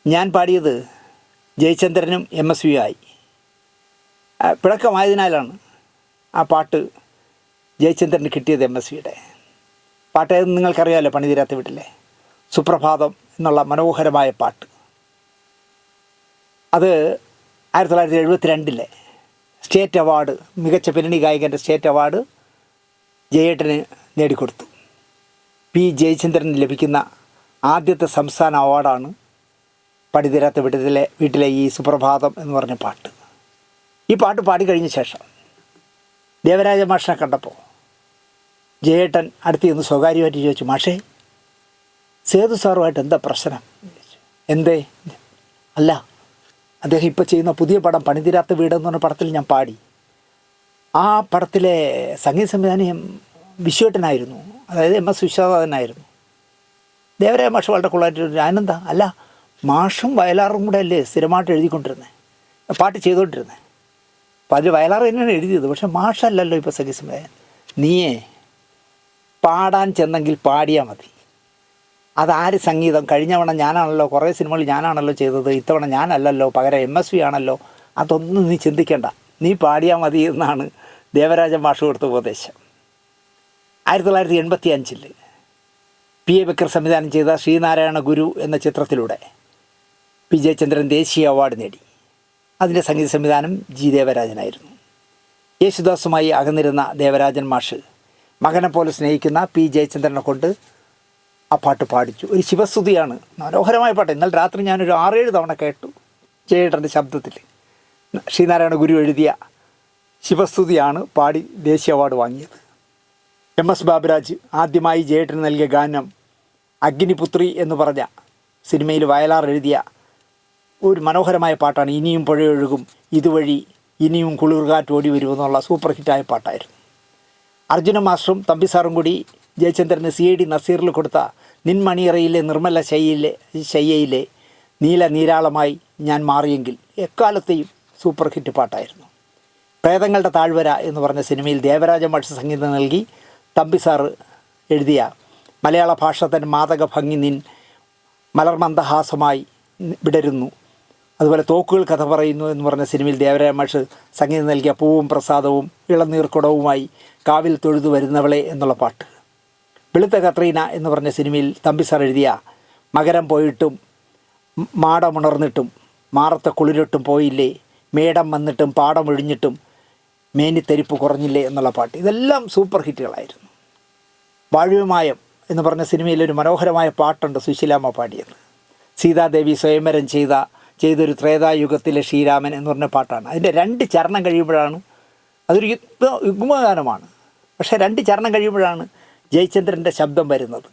ഞാൻ പാടിയത് ജയചന്ദ്രനും MSV ആയി. പിണക്കമായതിനാലാണ് ആ പാട്ട് ജയചന്ദ്രന് കിട്ടിയത്. MSVയുടെ പാട്ട് ഏതെന്ന് നിങ്ങൾക്കറിയാമല്ലോ, പണിതീരാത്ത വീട്ടിലെ സുപ്രഭാതം എന്നുള്ള മനോഹരമായ പാട്ട്. അത് 1972 സ്റ്റേറ്റ് അവാർഡ്, മികച്ച പിന്നണി ഗായകൻ്റെ സ്റ്റേറ്റ് അവാർഡ് ജയേട്ടന് നേടിക്കൊടുത്തു. പി ജയചന്ദ്രന് ലഭിക്കുന്ന ആദ്യത്തെ സംസ്ഥാന അവാർഡാണ് പണിതീരാത്ത വീട്ടിലെ ഈ സുപ്രഭാതം എന്ന് പറഞ്ഞ പാട്ട്. ഈ പാട്ട് പാടിക്കഴിഞ്ഞ ശേഷം ദേവരാജ മാഷിനെ കണ്ടപ്പോൾ ജയേട്ടൻ അടുത്ത് നിന്ന് സ്വകാര്യമായിട്ട് ചോദിച്ചു, മാഷേ സേതു സാറുമായിട്ട് എന്താ പ്രശ്നം? എന്തേ? അല്ല, അദ്ദേഹം ഇപ്പോൾ ചെയ്യുന്ന പുതിയ പടം പണിതീരാത്ത വീട് എന്ന് പറഞ്ഞ പടത്തിൽ ഞാൻ പാടി. ആ പടത്തിലെ സംഗീത സംവിധാനം വിശ്വേട്ടനായിരുന്നു, അതായത് MS വിശ്വനാഥനായിരുന്നു. ദേവരായ മാഷ് വളരെ കൂളായിട്ട് ഞാനെന്താ, അല്ല മാഷും വയലാറും കൂടെ അല്ലേ സ്ഥിരമായിട്ട് എഴുതിക്കൊണ്ടിരുന്നത്, പാട്ട് ചെയ്തുകൊണ്ടിരുന്നത്. അപ്പോൾ അതിൽ വയലാർ തന്നെയാണ് എഴുതിയത്, പക്ഷേ മാഷല്ലല്ലോ ഇപ്പോൾ സംഗീത സംവിധാനം. നീയേ പാടാൻ ചെന്നെങ്കിൽ പാടിയാൽ മതി. അതാര് സംഗീതം? കഴിഞ്ഞ തവണ ഞാനാണല്ലോ, കുറേ സിനിമകൾ ഞാനാണല്ലോ ചെയ്തത്, ഇത്തവണ ഞാനല്ലല്ലോ, പകരം MSV ആണല്ലോ. അതൊന്നും നീ ചിന്തിക്കേണ്ട, നീ പാടിയാൽ മതി എന്നാണ് ദേവരാജൻ മാഷ് കൊടുത്ത ഉപദേശം. 1985 PA ബക്കർ സംവിധാനം ചെയ്ത ശ്രീനാരായണ ഗുരു എന്ന ചിത്രത്തിലൂടെ പി ജയചന്ദ്രൻ ദേശീയ അവാർഡ് നേടി. അതിൻ്റെ സംഗീത സംവിധാനം ജി ദേവരാജനായിരുന്നു. യേശുദാസുമായി അകന്നിരുന്ന ദേവരാജൻ മാഷ് മകനെ പോലെ സ്നേഹിക്കുന്ന പി ജയചന്ദ്രനെ കൊണ്ട് ആ പാട്ട് പാടിച്ചു. ഒരു ശിവസ്തുതിയാണ്, മനോഹരമായ പാട്ട്. ഇന്നലെ രാത്രി ഞാനൊരു 6-7 തവണ കേട്ടു ജയേട്ടൻ്റെ ശബ്ദത്തിൽ. ശ്രീനാരായണ ഗുരു എഴുതിയ ശിവസ്തുതിയാണ് പാടി ദേശീയ അവാർഡ് വാങ്ങിയത്. MS ബാബുരാജ് ആദ്യമായി ജയേട്ടന് നൽകിയ ഗാനം അഗ്നിപുത്രി എന്ന് പറഞ്ഞ സിനിമയിൽ വയലാർ എഴുതിയ ഒരു മനോഹരമായ പാട്ടാണ്. ഇനിയും പുഴയൊഴുകും ഇതുവഴി, ഇനിയും കുളിർകാറ്റ് ഓടി വരുമെന്നുള്ള സൂപ്പർ ഹിറ്റായ പാട്ടായിരുന്നു. അർജുന മാസ്റ്ററും തമ്പി സാറും കൂടി ജയചന്ദ്രന് CID നസീറിൽ കൊടുത്ത നിൻമണിയറയിലെ നിർമ്മല ശയ്യയിലെ നീല നീരാളമായി ഞാൻ മാറിയെങ്കിൽ എക്കാലത്തെയും സൂപ്പർ ഹിറ്റ് പാട്ടായിരുന്നു. പ്രേതങ്ങളുടെ താഴ്വര എന്ന് പറഞ്ഞ സിനിമയിൽ ദേവരാജ മാഷ് സംഗീതം നൽകി തമ്പി സാറ് എഴുതിയ മലയാള ഭാഷ തൻ മാതക ഭംഗി നിൻ മലർമന്ദഹാസമായി വിടരുന്നു, അതുപോലെ തോക്കുകൾ കഥ പറയുന്നു എന്ന് പറഞ്ഞ സിനിമയിൽ ദേവരാജ മാഷ് സംഗീതം നൽകിയ പൂവും പ്രസാദവും ഇളനീർക്കുടവുമായി കാവിൽ തൊഴുതു വരുന്നവളെ എന്നുള്ള പാട്ട്. വെളുത്ത കത്രീന എന്ന് പറഞ്ഞ സിനിമയിൽ തമ്പി സാർ എഴുതിയ മകരം പോയിട്ടും മാടമുണർന്നിട്ടും മാറത്തെ കുളിരിട്ടും പോയില്ലേ, മേടം വന്നിട്ടും പാടമൊഴിഞ്ഞിട്ടും മേനിത്തരിപ്പ് കുറഞ്ഞില്ലേ എന്നുള്ള പാട്ട്. ഇതെല്ലാം സൂപ്പർ ഹിറ്റുകളായിരുന്നു. വാഴവ്യമായം എന്ന് പറഞ്ഞ സിനിമയിലൊരു മനോഹരമായ പാട്ടുണ്ട് സുശീലാമ്മ പാടിയത്. സീതാദേവി സ്വയംവരം ചെയ്തൊരു ത്രേതായുഗത്തിലെ ശ്രീരാമൻ എന്ന് പറഞ്ഞ പാട്ടാണ്. അതിൻ്റെ 2 ചരണം കഴിയുമ്പോഴാണ്, അതൊരു യുഗ്മഗാനമാണ്, പക്ഷേ 2 ചരണം കഴിയുമ്പോഴാണ് ജയചന്ദ്രൻ്റെ ശബ്ദം വരുന്നത്.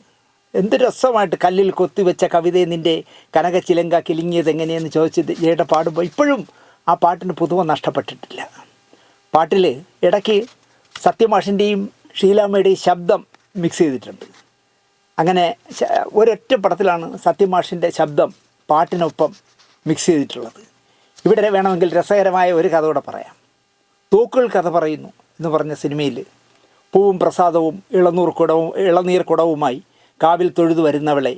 എന്ത് രസമായിട്ട് കല്ലിൽ കൊത്തിവെച്ച കവിതയെ നിൻ്റെ കനകച്ചിലങ്ക കിലിങ്ങിയത് എങ്ങനെയെന്ന് ചോദിച്ച് ജയേട്ടൻ പാടുമ്പോൾ ഇപ്പോഴും ആ പാട്ടിന് പുതുമ നഷ്ടപ്പെട്ടിട്ടില്ല. പാട്ടിൽ ഇടയ്ക്ക് സത്യമാഷിൻ്റെയും ഷീലാമ്മയുടെയും ശബ്ദം മിക്സ് ചെയ്തിട്ടുണ്ട്. അങ്ങനെ ഒരൊറ്റ പടത്തിലാണ് സത്യമാഷിൻ്റെ ശബ്ദം പാട്ടിനൊപ്പം മിക്സ് ചെയ്തിട്ടുള്ളത്. ഇവിടെ വേണമെങ്കിൽ രസകരമായ ഒരു കഥ കൂടെ പറയാം. തൂക്കുകൾ കഥ പറയുന്നു എന്ന് പറഞ്ഞ സിനിമയിൽ പൂവും പ്രസാദവും ഇളനീർ കുടവുമായി കാവിൽ തൊഴുതു വരുന്നവളെ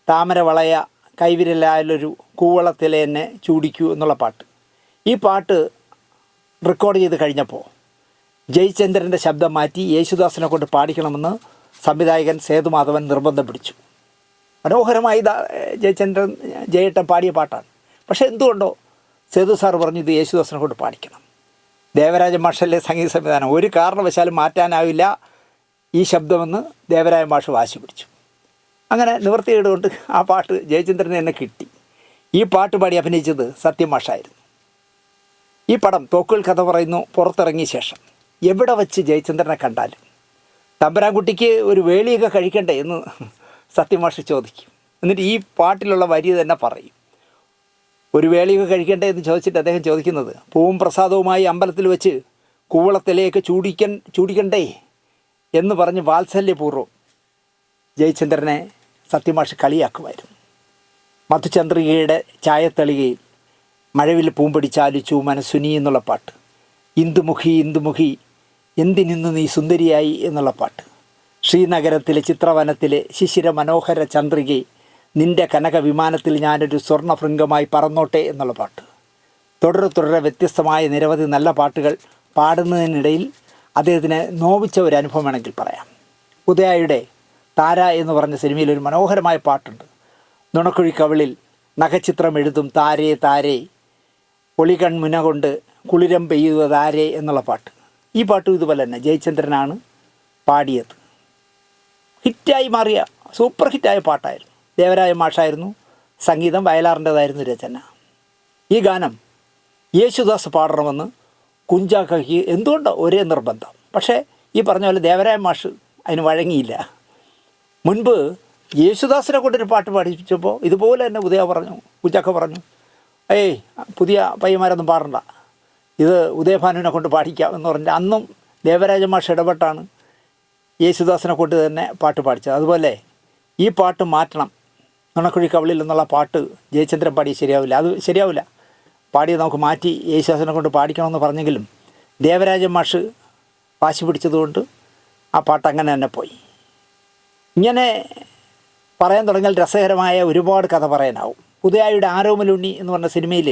താമര വളയ കൈവിരലായാലൊരു കൂവളത്തിലെ എന്നെ ചൂടിക്കൂ എന്നുള്ള പാട്ട്. ഈ പാട്ട് റെക്കോർഡ് ചെയ്ത് കഴിഞ്ഞപ്പോൾ ജയചന്ദ്രൻ്റെ ശബ്ദം മാറ്റി യേശുദാസിനെ കൊണ്ട് പാടിക്കണമെന്ന് സംവിധായകൻ സേതുമാധവൻ നിർബന്ധം പിടിച്ചു. മനോഹരമായി ജയേട്ടൻ പാടിയ പാട്ടാണ്. പക്ഷേ എന്തുകൊണ്ടോ സേതു സാർ പറഞ്ഞു ഇത് യേശുദാസിനെ കൊണ്ട് പാടിക്കണം. ദേവരാജ മാഷല്ലേ സംഗീത സംവിധാനം, ഒരു കാരണവശാലും മാറ്റാനാവില്ല ഈ ശബ്ദമെന്ന് ദേവരാജ മാഷ് വാശി പിടിച്ചു. അങ്ങനെ നിവൃത്തിയിടുകൊണ്ട് ആ പാട്ട് ജയചന്ദ്രന് തന്നെ കിട്ടി. ഈ പാട്ട് പാടി അഭിനയിച്ചത് സത്യമാഷായിരുന്നു. ഈ പടം തോക്കുകൾ കഥ പറയുന്നു പുറത്തിറങ്ങിയ ശേഷം എവിടെ വച്ച് ജയചന്ദ്രനെ കണ്ടാലും തമ്പരാൻകുട്ടിക്ക് ഒരു വേളിയൊക്കെ കഴിക്കണ്ടേ എന്ന് സത്യമാഷ് ചോദിക്കും. എന്നിട്ട് ഈ പാട്ടിലുള്ള വരി തന്നെ പറയും. ഒരു വേളിയൊക്കെ കഴിക്കണ്ടേ എന്ന് ചോദിച്ചിട്ട് അദ്ദേഹം ചോദിക്കുന്നത് പൂവും പ്രസാദവുമായി അമ്പലത്തിൽ വെച്ച് കൂവളത്തിലേക്ക് ചൂടിക്കണ്ടേ എന്ന് പറഞ്ഞ് വാത്സല്യപൂർവ്വം ജയചന്ദ്രനെ സത്യമാഷ് കളിയാക്കുമായിരുന്നു. മധുചന്ദ്രികയുടെ ചായത്തളികയിൽ മഴവിൽ പൂമ്പടിച്ചാലിച്ചു മനസ്സുനി എന്നുള്ള പാട്ട്, ഇന്ദുമുഖി ഇന്ദുമുഖി എന്തിനിന്ന് നീ സുന്ദരിയായി എന്നുള്ള പാട്ട്, ശ്രീനഗരത്തിലെ ചിത്രവനത്തിലെ ശിശിര മനോഹര ചന്ദ്രികയെ നിൻ്റെ കനക വിമാനത്തിൽ ഞാനൊരു സ്വർണ്ണഭൃംഗമായി പറന്നോട്ടെ എന്നുള്ള പാട്ട്, തുടരെ വ്യത്യസ്തമായ നിരവധി നല്ല പാട്ടുകൾ പാടുന്നതിനിടയിൽ അദ്ദേഹത്തിന് നോവിച്ച ഒരു അനുഭവം വേണമെങ്കിൽ പറയാം. ഉദയായുടെ താര എന്ന് പറഞ്ഞ സിനിമയിൽ ഒരു മനോഹരമായ പാട്ടുണ്ട്. നുണക്കുഴി കവിളിൽ നഖചിത്രം എഴുതും താരേ താരേ ഒളികൺ മുന കൊണ്ട് കുളിരം പെയ്യുവതാരേ എന്നുള്ള പാട്ട്. ഈ പാട്ടും ഇതുപോലെ തന്നെ ജയചന്ദ്രനാണ് പാടിയത്. ഹിറ്റായി മാറിയ സൂപ്പർ ഹിറ്റായ പാട്ടായിരുന്നു. ദേവരായ മാഷായിരുന്നു സംഗീതം, വയലാറിൻ്റെതായിരുന്നു രചന. ഈ ഗാനം യേശുദാസ് പാടണമെന്ന് കുഞ്ചാക്കയ്ക്ക് എന്തുകൊണ്ടോ ഒരേ നിർബന്ധം. പക്ഷേ ഈ പറഞ്ഞ പോലെ ദേവരായ മാഷ് അതിന് വഴങ്ങിയില്ല. മുൻപ് യേശുദാസിനെ കൊണ്ടൊരു പാട്ട് പാടിച്ചപ്പോൾ ഇതുപോലെ തന്നെ കുഞ്ചാക്ക പറഞ്ഞു, ഏയ് പുതിയ പയ്യന്മാരൊന്നും പാടണ്ട, ഇത് ഉദയഭാനുവിനെ കൊണ്ട് പാടിക്കാം എന്ന് പറഞ്ഞാൽ അന്നും ദേവരാജ മാഷ് ഇടപെട്ടാണ് യേശുദാസിനെ കൊണ്ട് തന്നെ പാട്ട് പാടിച്ചത്. അതുപോലെ ഈ പാട്ട് മാറ്റണം, നുണക്കുഴി കവിളിൽ എന്നുള്ള പാട്ട് ജയചന്ദ്രൻ പാടി ശരിയാവില്ല, പാടിയത് നമുക്ക് മാറ്റി യേശുദാസിനെ കൊണ്ട് പാടിക്കണമെന്ന് പറഞ്ഞെങ്കിലും ദേവരാജ മാഷ് വാശി പിടിച്ചതുകൊണ്ട് ആ പാട്ട് അങ്ങനെ തന്നെ പോയി. ഇങ്ങനെ പറയാൻ തുടങ്ങിയാൽ രസകരമായ ഒരുപാട് കഥ പറയാനാവും. ഉദയായുടെ ആരോമലുണ്ണി എന്ന് പറഞ്ഞ സിനിമയിൽ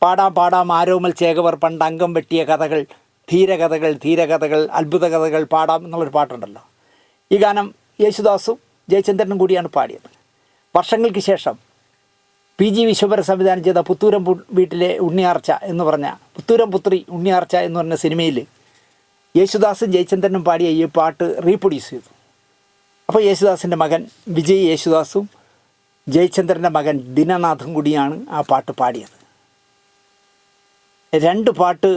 പാടാം ആരോമൽ ചേകവർ പണ്ട് അംഗം വെട്ടിയ കഥകൾ, ധീരകഥകൾ അത്ഭുത കഥകൾ പാടാം എന്നുള്ളൊരു പാട്ടുണ്ടല്ലോ. ഈ ഗാനം യേശുദാസും ജയചന്ദ്രനും കൂടിയാണ് പാടിയത്. വർഷങ്ങൾക്ക് ശേഷം PG വിശ്വംഭരൻ സംവിധാനം ചെയ്ത പുത്തൂരം വീട്ടിലെ ഉണ്ണിയാർച്ച എന്ന് പറഞ്ഞ പുത്തൂരം പുത്രി ഉണ്ണിയാർച്ച എന്ന് പറഞ്ഞ സിനിമയിൽ യേശുദാസും ജയചന്ദ്രനും പാടിയ ഈ പാട്ട് റീപ്രൊഡ്യൂസ് ചെയ്തു. അപ്പോൾ യേശുദാസിൻ്റെ മകൻ വിജയ് യേശുദാസും ജയചന്ദ്രൻ്റെ മകൻ ദിനനാഥും കൂടിയാണ് ആ പാട്ട് പാടിയത്. രണ്ട് പാട്ട്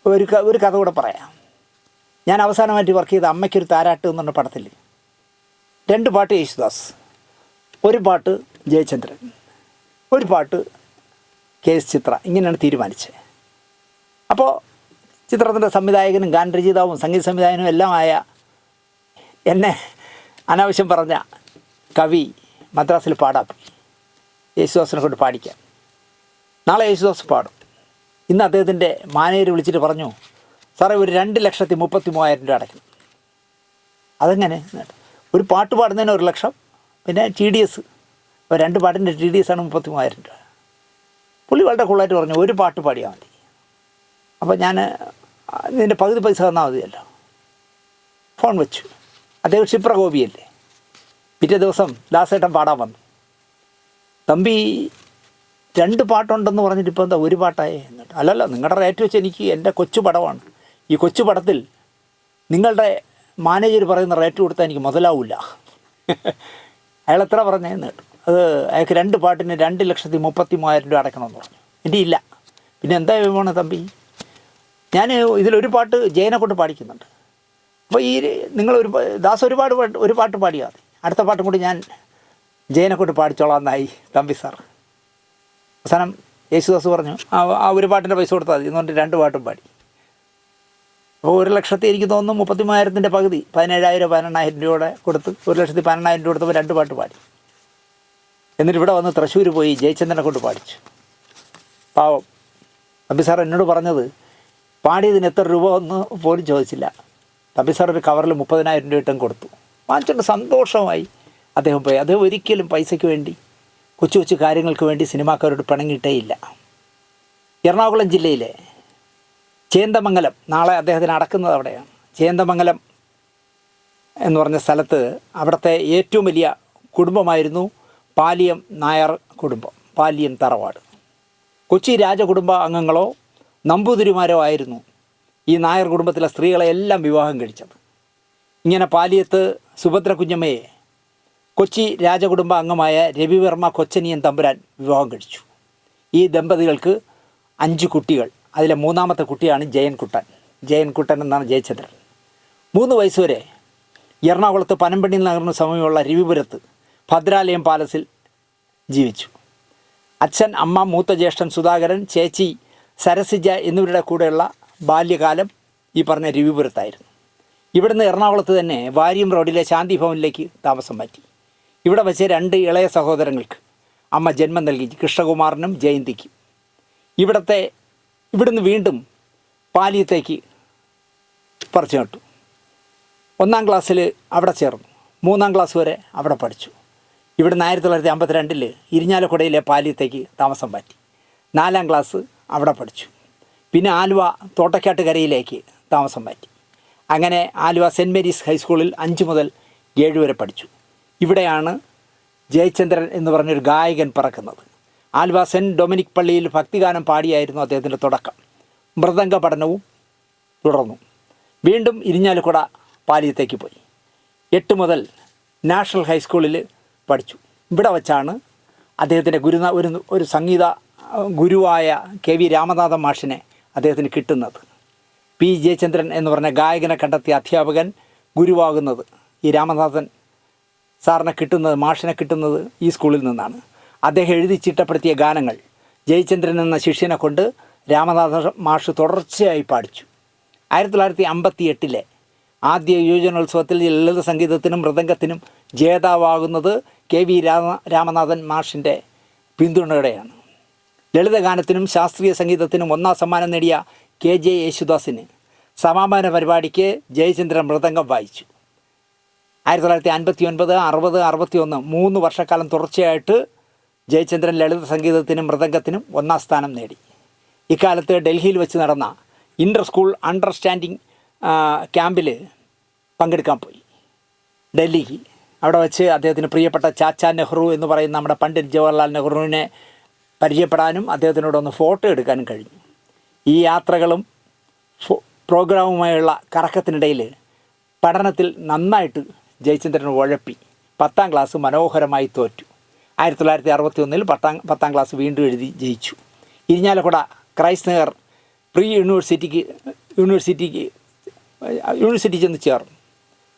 ഒരു കഥ കൂടെ പറയാം. ഞാൻ അവസാനമായിട്ട് വർക്ക് ചെയ്ത അമ്മയ്ക്കൊരു താരാട്ട് എന്ന് പറഞ്ഞ പടത്തിൽ രണ്ട് പാട്ട് യേശുദാസ്, ഒരു പാട്ട് ജയചന്ദ്രൻ, ഒരു പാട്ട് KS ചിത്ര, ഇങ്ങനെയാണ് തീരുമാനിച്ചത്. അപ്പോൾ ചിത്രത്തിൻ്റെ സംവിധായകനും ഗാനരചയിതാവും സംഗീത സംവിധായകനും എല്ലാമായ എന്നെ അനാവശ്യം പറഞ്ഞ കവി മദ്രാസിൽ പാടാൻ പോയി യേശുദാസിനെ കൊണ്ട് പാടിക്കാൻ. നാളെ യേശുദാസ് പാടും. ഇന്ന് അദ്ദേഹത്തിൻ്റെ മാനേജർ വിളിച്ചിട്ട് പറഞ്ഞു, സാറേ ഒരു 2,33,000 രൂപ അടയ്ക്കണം. അതെങ്ങനെ? ഒരു പാട്ട് പാടുന്നതിന് 1 ലക്ഷം, പിന്നെ TDS, രണ്ട് പാട്ടിൻ്റെ TDS ആണ് 33,000 രൂപ. പുള്ളി വളരെ കൂളായിട്ട് പറഞ്ഞു ഒരു പാട്ട് പാടിയാൽ മതി. അപ്പോൾ ഞാൻ ഇതിൻ്റെ പകുതി പൈസ തന്നാൽ മതിയല്ലോ. ഫോൺ വെച്ചു. അദ്ദേഹം ക്ഷിപ്രകോപിയല്ലേ. പിറ്റേ ദിവസം ദാസേട്ടൻ പാടാൻ വന്നു. തമ്പി 2 പാട്ടുണ്ടെന്ന് പറഞ്ഞിട്ട് ഇപ്പോൾ എന്താ ഒരു പാട്ടായേ എന്നിട്ട്? അല്ലല്ല, നിങ്ങളുടെ റേറ്റ് വെച്ച് എനിക്ക് എൻ്റെ കൊച്ചു പടമാണ്, ഈ കൊച്ചു പടത്തിൽ നിങ്ങളുടെ മാനേജർ പറയുന്ന റേറ്റ് കൊടുത്താൽ എനിക്ക് മുതലാവില്ല. അയാൾ എത്ര പറഞ്ഞേന്ന് കേട്ടു. അത് അയാൾക്ക് 2 പാട്ടിന് 2,33,000 രൂപ അടയ്ക്കണമെന്ന് പറഞ്ഞു. എൻ്റെ ഇല്ല. പിന്നെ എന്താ വേണം തമ്പി? ഞാൻ ഇതിലൊരു പാട്ട് ജയനെ കൊണ്ട് പാടിക്കുന്നുണ്ട്. അപ്പോൾ ഈ ദാസ് ഒരു പാട്ട് പാടിയാൽ മതി, അടുത്ത പാട്ടും കൂടി ഞാൻ ജയനെ കൊണ്ട് പാടിച്ചോളാം എന്നായി തമ്പി സാർ. അവസാനം യേശുദാസ് പറഞ്ഞു ആ ഒരു പാട്ടിൻ്റെ പൈസ കൊടുത്താൽ മതി എന്നുകൊണ്ട് 2 പാട്ടും പാടി. അപ്പോൾ 1,00,000 എനിക്ക് തോന്നുന്നു 33,000 പകുതി 17,000 18,000 രൂപയുടെ കൊടുത്ത് 1,18,000 കൊടുത്തപ്പോൾ 2 പാട്ട് പാടി. എന്നിട്ട് ഇവിടെ വന്ന് തൃശ്ശൂർ പോയി ജയചന്ദ്രനെ കൊണ്ട് പാടിച്ചു. പാവം തമ്പി സാർ എന്നോട് പറഞ്ഞത് പാടിയതിന് എത്ര രൂപ എന്ന് പോലും ചോദിച്ചില്ല. തമ്പി സാർ ഒരു കവറിൽ 30,000 രൂപ ഇട്ടും കൊടുത്തു. വാങ്ങിച്ചുകൊണ്ട് സന്തോഷമായി അദ്ദേഹം പോയി. അദ്ദേഹം ഒരിക്കലും പൈസയ്ക്ക് വേണ്ടി കൊച്ചു കൊച്ചു കാര്യങ്ങൾക്ക് വേണ്ടി സിനിമാക്കാരോട് പിണങ്ങിയിട്ടേ ഇല്ല. എറണാകുളം ജില്ലയിലെ ചേന്ദമംഗലം, നാളെ അദ്ദേഹത്തിന് അടക്കുന്നത് അവിടെയാണ്. ചേന്ദമംഗലം എന്ന് പറഞ്ഞ സ്ഥലത്ത് അവിടുത്തെ ഏറ്റവും വലിയ കുടുംബമായിരുന്നു പാലിയം നായർ കുടുംബം, പാലിയം തറവാട്. കൊച്ചി രാജകുടുംബ അംഗങ്ങളോ നമ്പൂതിരിമാരോ ആയിരുന്നു ഈ നായർ കുടുംബത്തിലെ സ്ത്രീകളെ എല്ലാം വിവാഹം കഴിച്ചത്. ഇങ്ങനെ പാലിയത്ത് സുഭദ്ര കുഞ്ഞമ്മയെ കൊച്ചി രാജകുടുംബ അംഗമായ രവിവർമ്മ കൊച്ചനിയൻ തമ്പുരാൻ വിവാഹം കഴിച്ചു. ഈ ദമ്പതികൾക്ക് 5 കുട്ടികൾ. അതിലെ 3ാമത്തെ കുട്ടിയാണ് ജയൻകുട്ടൻ എന്നാണ് ജയചന്ദ്രൻ. 3 വയസ്സുവരെ എറണാകുളത്ത് പനമ്പള്ളി നഗറിന് സമീപമുള്ള രവിപുരത്ത് ഭദ്രാലയം പാലസിൽ ജീവിച്ചു. അച്ഛൻ, അമ്മ, മൂത്ത ജ്യേഷ്ഠൻ സുധാകരൻ, ചേച്ചി സരസിജ എന്നിവരുടെ കൂടെയുള്ള ബാല്യകാലം ഈ പറഞ്ഞ രവിപുരത്തായിരുന്നു. ഇവിടുന്ന് എറണാകുളത്ത് തന്നെ വാര്യം റോഡിലെ ശാന്തി ഭവനിലേക്ക് താമസം മാറ്റി. ഇവിടെ വെച്ച് 2 ഇളയ സഹോദരങ്ങൾക്ക് അമ്മ ജന്മം നൽകി, കൃഷ്ണകുമാറിനും ജയന്തിക്കും. ഇവിടുന്ന് വീണ്ടും പാലിയത്തേക്ക് പറിച്ചു നട്ടു. 1ാം ക്ലാസ്സിൽ അവിടെ ചേർന്നു. 3ാം ക്ലാസ് വരെ അവിടെ പഠിച്ചു. ഇവിടുന്ന് 1952 ഇരിഞ്ഞാലക്കുടയിലെ പാലിയത്തേക്ക് താമസം മാറ്റി. 4ാം ക്ലാസ് അവിടെ പഠിച്ചു. പിന്നെ ആലുവ തോട്ടക്കാട്ടുകരയിലേക്ക് താമസം മാറ്റി. അങ്ങനെ ആലുവ സെൻറ്റ് മേരീസ് ഹൈസ്കൂളിൽ 5 മുതൽ 7 വരെ പഠിച്ചു. ഇവിടെയാണ് ജയചന്ദ്രൻ എന്ന് പറഞ്ഞൊരു ഗായകൻ പിറക്കുന്നത്. ആലുവ സെൻറ്റ് ഡൊമിനിക് പള്ളിയിൽ ഭക്തിഗാനം പാടിയായിരുന്നു അദ്ദേഹത്തിൻ്റെ തുടക്കം. മൃദംഗ പഠനവും തുടർന്നു. വീണ്ടും ഇരിഞ്ഞാലക്കുട പാലിയത്തേക്ക് പോയി. 8 മുതൽ നാഷണൽ ഹൈസ്കൂളിൽ പഠിച്ചു. ഇവിടെ വച്ചാണ് അദ്ദേഹത്തിൻ്റെ ഒരു സംഗീത ഗുരുവായ KV രാമനാഥൻ മാഷിനെ അദ്ദേഹത്തിന് കിട്ടുന്നത്. P ജയചന്ദ്രൻ എന്ന് പറഞ്ഞ ഗായകനെ കണ്ടെത്തിയ അധ്യാപകൻ ഗുരുവാകുന്നത്, ഈ രാമനാഥൻ സാറിനെ കിട്ടുന്നത്, മാഷിനെ കിട്ടുന്നത് ഈ സ്കൂളിൽ നിന്നാണ്. അദ്ദേഹം എഴുതി ചിട്ടപ്പെടുത്തിയ ഗാനങ്ങൾ ജയചന്ദ്രൻ എന്ന ശിഷ്യനെ കൊണ്ട് രാമനാഥ മാഷ് തുടർച്ചയായി പാടിച്ചു. 1958 ആദ്യ യുവജനോത്സവത്തിൽ ലളിത സംഗീതത്തിനും മൃദംഗത്തിനും ജേതാവാകുന്നത് KV രാമനാഥൻ മാഷിൻ്റെ പിന്തുണയോടെയാണ്. ലളിതഗാനത്തിനും ശാസ്ത്രീയ സംഗീതത്തിനും 1ാം സമ്മാനം നേടിയ KJ യേശുദാസിന് സമാപന പരിപാടിക്ക് ജയചന്ദ്രൻ മൃദംഗം വായിച്ചു. 1959, 60, 61 3 വർഷക്കാലം തുടർച്ചയായിട്ട് ജയചന്ദ്രൻ ലളിത സംഗീതത്തിനും മൃദംഗത്തിനും 1ാം സ്ഥാനം നേടി. ഇക്കാലത്ത് ഡൽഹിയിൽ വെച്ച് നടന്ന ഇൻ്റർ സ്കൂൾ അണ്ടർസ്റ്റാൻഡിംഗ് ക്യാമ്പിൽ പങ്കെടുക്കാൻ പോയി ഡൽഹിക്ക്. അവിടെ വെച്ച് അദ്ദേഹത്തിന് പ്രിയപ്പെട്ട ചാച്ചാ നെഹ്റു എന്ന് പറയുന്ന നമ്മുടെ പണ്ഡിറ്റ് ജവഹർലാൽ നെഹ്റുവിനെ പരിചയപ്പെടാനും അദ്ദേഹത്തിനോടൊന്ന് ഫോട്ടോ എടുക്കാനും കഴിഞ്ഞു. ഈ യാത്രകളും പ്രോഗ്രാമുമായുള്ള കറക്കത്തിനിടയിൽ പഠനത്തിൽ നന്നായിട്ട് ജയചന്ദ്രൻ ഉഴപ്പി 10ാം ക്ലാസ് മനോഹരമായി തോറ്റു. 1961 10ാം ക്ലാസ് വീണ്ടും എഴുതി ജയിച്ചു. Irinjalakuda Christ Nagar pre university ചെന്ന് ചേർന്നു.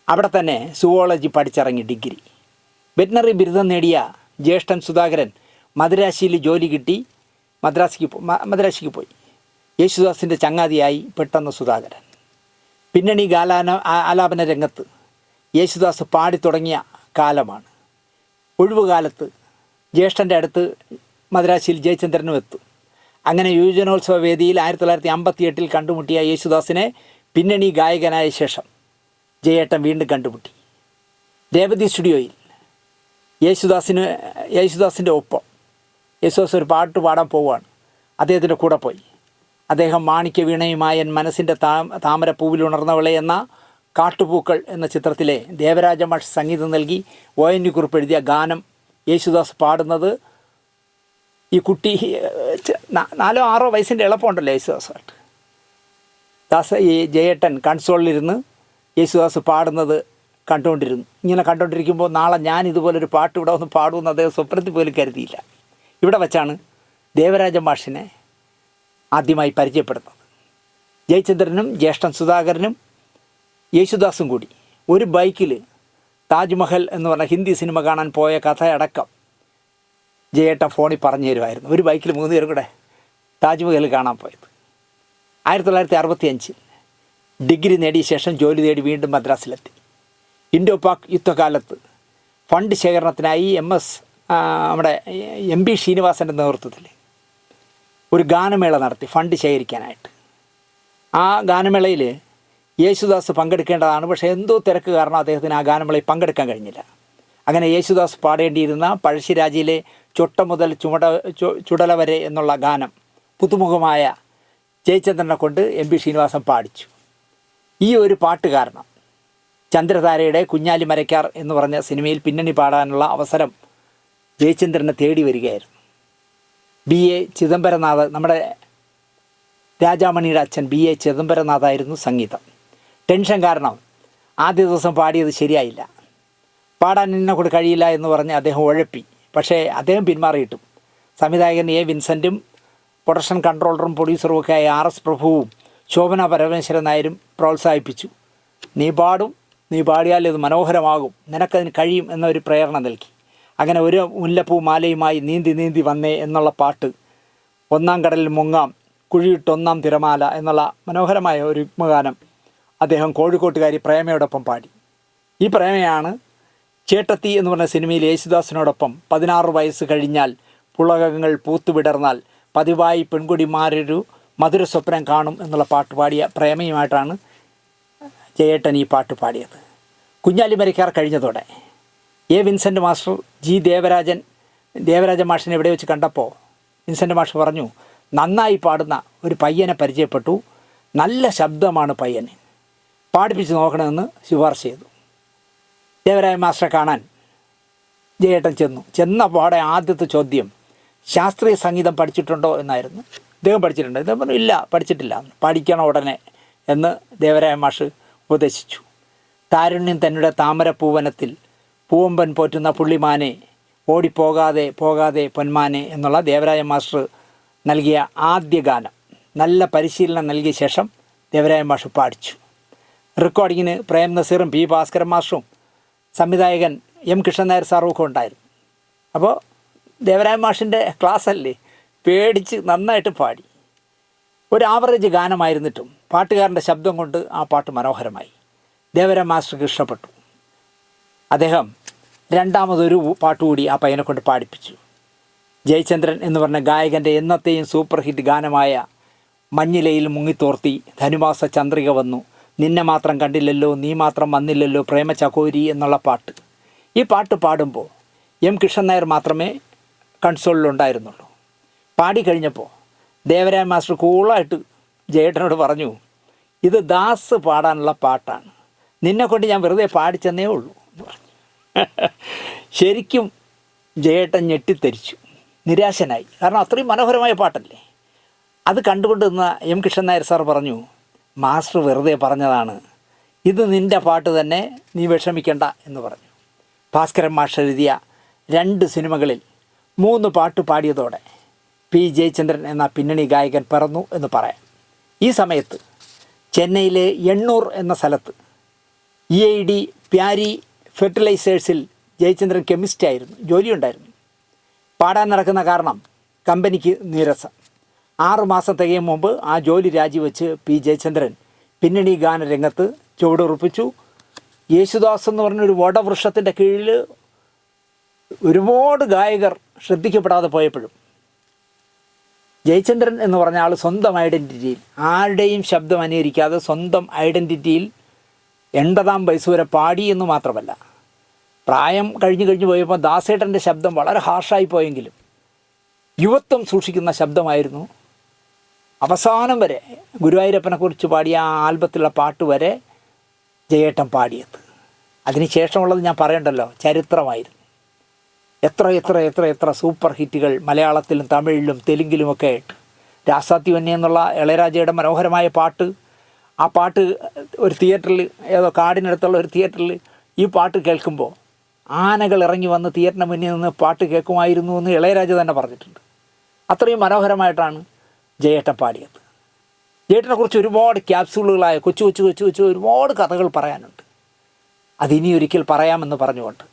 അവിടെ തന്നെ സുവോളജി പഠിച്ചിറങ്ങി ഡിഗ്രി. വെറ്റിനറി ബിരുദം നേടിയ ജ്യേഷ്ഠൻ സുധാകരൻ മദ്രാശിയിൽ ജോലി കിട്ടി മദ്രാശിക്ക് പോയി. യേശുദാസിൻ്റെ ചങ്ങാതിയായി പെട്ടെന്ന് സുധാകരൻ. പിന്നണി ആലാപന രംഗത്ത് യേശുദാസ് പാടിത്തുടങ്ങിയ കാലമാണ്. ഒഴിവുകാലത്ത് ജ്യേഷ്ഠൻ്റെ അടുത്ത് മദ്രാശിയിൽ ജയചന്ദ്രനും എത്തും. അങ്ങനെ യുവജനോത്സവ വേദിയിൽ 1958 കണ്ടുമുട്ടിയ യേശുദാസിനെ പിന്നണി ഗായകനായ ശേഷം ജയേട്ടൻ വീണ്ടും കണ്ടുമുട്ടി. രേവതി സ്റ്റുഡിയോയിൽ യേശുദാസിൻ്റെ ഒപ്പം യേശുദാസ് ഒരു പാട്ട് പാടാൻ പോവുകയാണ്. അദ്ദേഹത്തിൻ്റെ കൂടെ പോയി. അദ്ദേഹം മാണിക്യ വീണയുമായ മനസ്സിൻ്റെ താമരപ്പൂവിലുണർന്നവളെ എന്ന കാട്ടുപൂക്കൾ എന്ന ചിത്രത്തിലെ ദേവരാജ മാഷ് സംഗീതം നൽകി ONV കുറിപ്പ് എഴുതിയ ഗാനം യേശുദാസ് പാടുന്നത് ഈ കുട്ടി 4 or 6 വയസ്സിൻ്റെ എളുപ്പമുണ്ടല്ലോ യേശുദാസായിട്ട്. ഈ ജയേട്ടൻ കൺസോളിലിരുന്ന് യേശുദാസ് പാടുന്നത് കണ്ടുകൊണ്ടിരുന്നു. ഇങ്ങനെ കണ്ടുകൊണ്ടിരിക്കുമ്പോൾ നാളെ ഞാൻ ഇതുപോലൊരു പാട്ട് ഇവിടെ ഒന്ന് പാടുമെന്ന് അദ്ദേഹം സ്വപ്നത്തിൽ പോലും കരുതിയില്ല. ഇവിടെ വച്ചാണ് ദേവരാജ മാഷിനെ ആദ്യമായി പരിചയപ്പെടുന്നത്. ജയചന്ദ്രനും ജ്യേഷ്ഠൻ സുധാകരനും യേശുദാസും കൂടി ഒരു ബൈക്കിൽ താജ്മഹൽ എന്ന് പറഞ്ഞ ഹിന്ദി സിനിമ കാണാൻ പോയ കഥയടക്കം ജയേട്ടൻ ഫോണിൽ പറഞ്ഞു തരുമായിരുന്നു. ഒരു ബൈക്കിൽ 3 പേരും കൂടെ താജ്മഹൽ കാണാൻ പോയത്. 1965 ഡിഗ്രി നേടിയ ശേഷം ജോലി തേടി വീണ്ടും മദ്രാസിലെത്തി. ഇൻഡോ പാക് യുദ്ധകാലത്ത് ഫണ്ട് ശേഖരണത്തിനായി നമ്മുടെ MP ശ്രീനിവാസൻ്റെ നേതൃത്വത്തിൽ ഒരു ഗാനമേള നടത്തി ഫണ്ട് ശേഖരിക്കാനായിട്ട്. ആ ഗാനമേളയിൽ യേശുദാസ് പങ്കെടുക്കേണ്ടതാണ്. പക്ഷേ എന്തോ തിരക്ക് കാരണം അദ്ദേഹത്തിന് ആ ഗാനമേളയിൽ പങ്കെടുക്കാൻ കഴിഞ്ഞില്ല. അങ്ങനെ യേശുദാസ് പാടേണ്ടിയിരുന്ന പഴശ്ശിരാജയിലെ ചൊട്ട മുതൽ ചുടല വരെ എന്നുള്ള ഗാനം പുതുമുഖമായ ജയചന്ദ്രനെ കൊണ്ട് MP ശ്രീനിവാസൻ പാടിച്ചു. ഈ ഒരു പാട്ട് കാരണം ചന്ദ്രതാരയുടെ കുഞ്ഞാലി മരയ്ക്കാർ എന്ന് പറഞ്ഞ സിനിമയിൽ പിന്നണി പാടാനുള്ള അവസരം ജയചന്ദ്രനെ തേടി വരികയായിരുന്നു. BA ചിദംബരനാഥ്, നമ്മുടെ രാജാമണിയുടെ അച്ഛൻ BA ചിദംബരനാഥായിരുന്നു സംഗീതം. ടെൻഷൻ കാരണം ആദ്യ ദിവസം പാടിയത് ശരിയായില്ല. പാടാൻ എന്നെ കൊണ്ട് കഴിയില്ല എന്ന് പറഞ്ഞ് അദ്ദേഹം ഉഴപ്പി. പക്ഷേ അദ്ദേഹം പിന്മാറിയിട്ടും സംവിധായകൻ A. വിൻസെൻറ്റും പ്രൊഡക്ഷൻ കൺട്രോളറും പ്രൊഡ്യൂസറും ഒക്കെ ആയ RS പ്രഭുവും ശോഭന പരമേശ്വരൻ നായരും പ്രോത്സാഹിപ്പിച്ചു. നീ പാടും, നീ പാടിയാൽ ഇത് മനോഹരമാകും, നിനക്കതിന് കഴിയും എന്നൊരു പ്രേരണ നൽകി. അങ്ങനെ ഒരു മുല്ലപ്പൂ മാലയുമായി നീന്തി നീന്തി വന്നേ എന്നുള്ള പാട്ട്, ഒന്നാം കടലിൽ മുങ്ങാം, കുഴിയിട്ടൊന്നാം തിരമാല എന്നുള്ള മനോഹരമായ ഒരു യുഗ്മഗാനം അദ്ദേഹം കോഴിക്കോട്ടുകാരി പ്രേമയോടൊപ്പം പാടി. ഈ പ്രേമയാണ് ചേട്ടത്തി എന്ന് പറഞ്ഞ സിനിമയിൽ യേശുദാസിനോടൊപ്പം 16 വയസ്സ് കഴിഞ്ഞാൽ പുളകങ്ങൾ പൂത്തുവിടർന്നാൽ പതിവായി പെൺകുടിമാരൊരു മധുര സ്വപ്നം കാണും എന്നുള്ള പാട്ട് പാടിയ പ്രേമയുമായിട്ടാണ് ജയേട്ടൻ ഈ പാട്ട് പാടിയത്. കുഞ്ഞാലി മരയ്ക്കാർ കഴിഞ്ഞതോടെ A. വിൻസെൻ്റ് മാസ്റ്റർ ദേവരാജൻ മാഷിനെ എവിടെ വെച്ച് കണ്ടപ്പോൾ വിൻസെൻ്റ് മാഷ് പറഞ്ഞു, നന്നായി പാടുന്ന ഒരു പയ്യനെ പരിചയപ്പെട്ടു, നല്ല ശബ്ദമാണ് പയ്യന്, പാടിപ്പിച്ച് നോക്കണമെന്ന് ശുപാർശ ചെയ്തു. ദേവരാജൻ മാസ്റ്ററെ കാണാൻ ജയേട്ടൻ ചെന്ന പാടെ ആദ്യത്തെ ചോദ്യം ശാസ്ത്രീയ സംഗീതം പഠിച്ചിട്ടുണ്ടോ എന്നായിരുന്നു. ഇദ്ദേഹം പഠിച്ചിട്ടുണ്ട്. ഇദ്ദേഹം പറഞ്ഞു ഇല്ല, പഠിച്ചിട്ടില്ല, പഠിക്കണം ഉടനെ എന്ന് ദേവരാജൻ മാഷ് ഉപദേശിച്ചു. താരുണ്യം തന്നെ താമരപ്പൂവനത്തിൽ പൂവമ്പൻ പോറ്റുന്ന പുള്ളിമാനെ ഓടിപ്പോകാതെ പോകാതെ പൊന്മാനെ എന്നുള്ള ദേവരാജൻ മാസ്റ്റർ നൽകിയ ആദ്യ ഗാനം നല്ല പരിശീലനം നൽകിയ ശേഷം ദേവരാജൻ മാഷ് പാടിച്ചു. റെക്കോർഡിങ്ങിന് പ്രേം നസീറും P. ഭാസ്കരൻ മാസ്റ്ററും സംവിധായകൻ M. കൃഷ്ണൻ നായർ സാറും ഒക്കെ ഉണ്ടായിരുന്നു. അപ്പോൾ ദേവരാജൻ മാഷിൻ്റെ ക്ലാസ്സല്ലേ, പേടിച്ച് നന്നായിട്ട് പാടി. ഒരു ആവറേജ് ഗാനമായിരുന്നിട്ടും പാട്ടുകാരൻ്റെ ശബ്ദം കൊണ്ട് ആ പാട്ട് മനോഹരമായി. ദേവരാജൻ മാസ്റ്റർക്ക് ഇഷ്ടപ്പെട്ടു. അദ്ദേഹം രണ്ടാമതൊരു പാട്ടുകൂടി ആ പയ്യനെ കൊണ്ട് പാടിപ്പിച്ചു. ജയചന്ദ്രൻ എന്ന് പറഞ്ഞ ഗായകൻ്റെ എന്നത്തെയും സൂപ്പർ ഹിറ്റ് ഗാനമായ മഞ്ഞിലയിൽ മുങ്ങിത്തോർത്തി ധനുമാസ ചന്ദ്രിക വന്നു, നിന്നെ മാത്രം കണ്ടില്ലല്ലോ, നീ മാത്രം വന്നില്ലല്ലോ, പ്രേമ ചകോരി എന്നുള്ള പാട്ട്. ഈ പാട്ട് പാടുമ്പോൾ M. കൃഷ്ണൻ നായർ മാത്രമേ കൺസോളിലുണ്ടായിരുന്നുള്ളൂ. പാടിക്കഴിഞ്ഞപ്പോൾ ദേവരാജൻ മാസ്റ്റർ കൂളായിട്ട് ജയേട്ടനോട് പറഞ്ഞു, ഇത് ദാസ് പാടാനുള്ള പാട്ടാണ്, നിന്നെക്കൊണ്ട് ഞാൻ വെറുതെ പാടിച്ചെന്നേ ഉള്ളൂ എന്ന് പറഞ്ഞു. ശരിക്കും ജയേട്ടൻ ഞെട്ടിത്തെരിച്ചു, നിരാശനായി. കാരണം അത്രയും മനോഹരമായ പാട്ടല്ലേ. അത് കണ്ടുകൊണ്ട് നിന്ന M. കൃഷ്ണൻ നായർ സാർ പറഞ്ഞു, മാസ്റ്റർ വെറുതെ പറഞ്ഞതാണ്, ഇത് നിൻ്റെ പാട്ട് തന്നെ, നീ വിഷമിക്കണ്ട എന്ന് പറഞ്ഞു. ഭാസ്കരൻ മാഷ് എഴുതിയ 2 സിനിമകളിൽ 3 പാട്ട് പാടിയതോടെ P. ജയചന്ദ്രൻ എന്ന പിന്നണി ഗായകൻ പിറന്നു എന്ന് പറയാം. ഈ സമയത്ത് ചെന്നൈയിലെ എണ്ണൂർ എന്ന സ്ഥലത്ത് EID പ്യാരി ഫെർട്ടിലൈസേഴ്സിൽ ജയചന്ദ്രൻ കെമിസ്റ്റ് ആയിരുന്നു, ജോലിയുണ്ടായിരുന്നു. പാടാൻ നടക്കുന്ന കാരണം കമ്പനിക്ക് നീരസം. 6 മാസം തികയും മുമ്പ് ആ ജോലി രാജിവെച്ച് P. ജയചന്ദ്രൻ പിന്നണി ഗാനരംഗത്ത് ചുവടുറപ്പിച്ചു. യേശുദാസ് എന്ന് പറഞ്ഞൊരു വടവൃക്ഷത്തിൻ്റെ കീഴിൽ ഒരുപാട് ഗായകർ ശ്രദ്ധിക്കപ്പെടാതെ പോയപ്പോഴും ജയചന്ദ്രൻ എന്ന് പറഞ്ഞ ആൾ സ്വന്തം ഐഡൻറ്റിറ്റിയിൽ ആരുടെയും ശബ്ദം അനുകരിക്കാതെ സ്വന്തം ഐഡൻറ്റിറ്റിയിൽ 80-ാം വയസ്സ് വരെ പാടി എന്ന് മാത്രമല്ല, പ്രായം കഴിഞ്ഞു പോയപ്പോൾ ദാസേട്ടൻ്റെ ശബ്ദം വളരെ ഹാർഷായി പോയെങ്കിലും യുവത്വം സൂക്ഷിക്കുന്ന ശബ്ദമായിരുന്നു. അവസാനം വരെ ഗുരുവായൂരപ്പനെക്കുറിച്ച് പാടിയ ആ ആൽബത്തിലുള്ള പാട്ട് വരെ ജയേട്ടൻ പാടിയത്. അതിനുശേഷമുള്ളത് ഞാൻ പറയണ്ടല്ലോ, ചരിത്രമായിരുന്നു. എത്ര എത്ര എത്ര എത്ര സൂപ്പർ ഹിറ്റുകൾ മലയാളത്തിലും തമിഴിലും തെലുങ്കിലുമൊക്കെ ആയിട്ട്. രാസാത്തിവന്യ എന്നുള്ള ഇളയരാജയുടെ മനോഹരമായ പാട്ട്, ആ പാട്ട് ഒരു തിയേറ്ററിൽ, ഏതോ കാടിനടുത്തുള്ള ഒരു തിയേറ്ററിൽ ഈ പാട്ട് കേൾക്കുമ്പോൾ ആനകൾ ഇറങ്ങി വന്ന് തിയേറ്ററിന് മുന്നിൽ നിന്ന് പാട്ട് കേൾക്കുമായിരുന്നു എന്ന് ഇളയരാജ തന്നെ പറഞ്ഞിട്ടുണ്ട്. അത്രയും മനോഹരമായിട്ടാണ് ജയേട്ടൻ പാടിയത്. ജയേട്ടനെക്കുറിച്ച് ഒരുപാട് ക്യാപ്സ്യൂളുകളായ കൊച്ചു ഒരുപാട് കഥകൾ പറയാനുണ്ട്. അതിനി ഒരിക്കൽ പറയാമെന്ന് പറഞ്ഞുകൊണ്ട്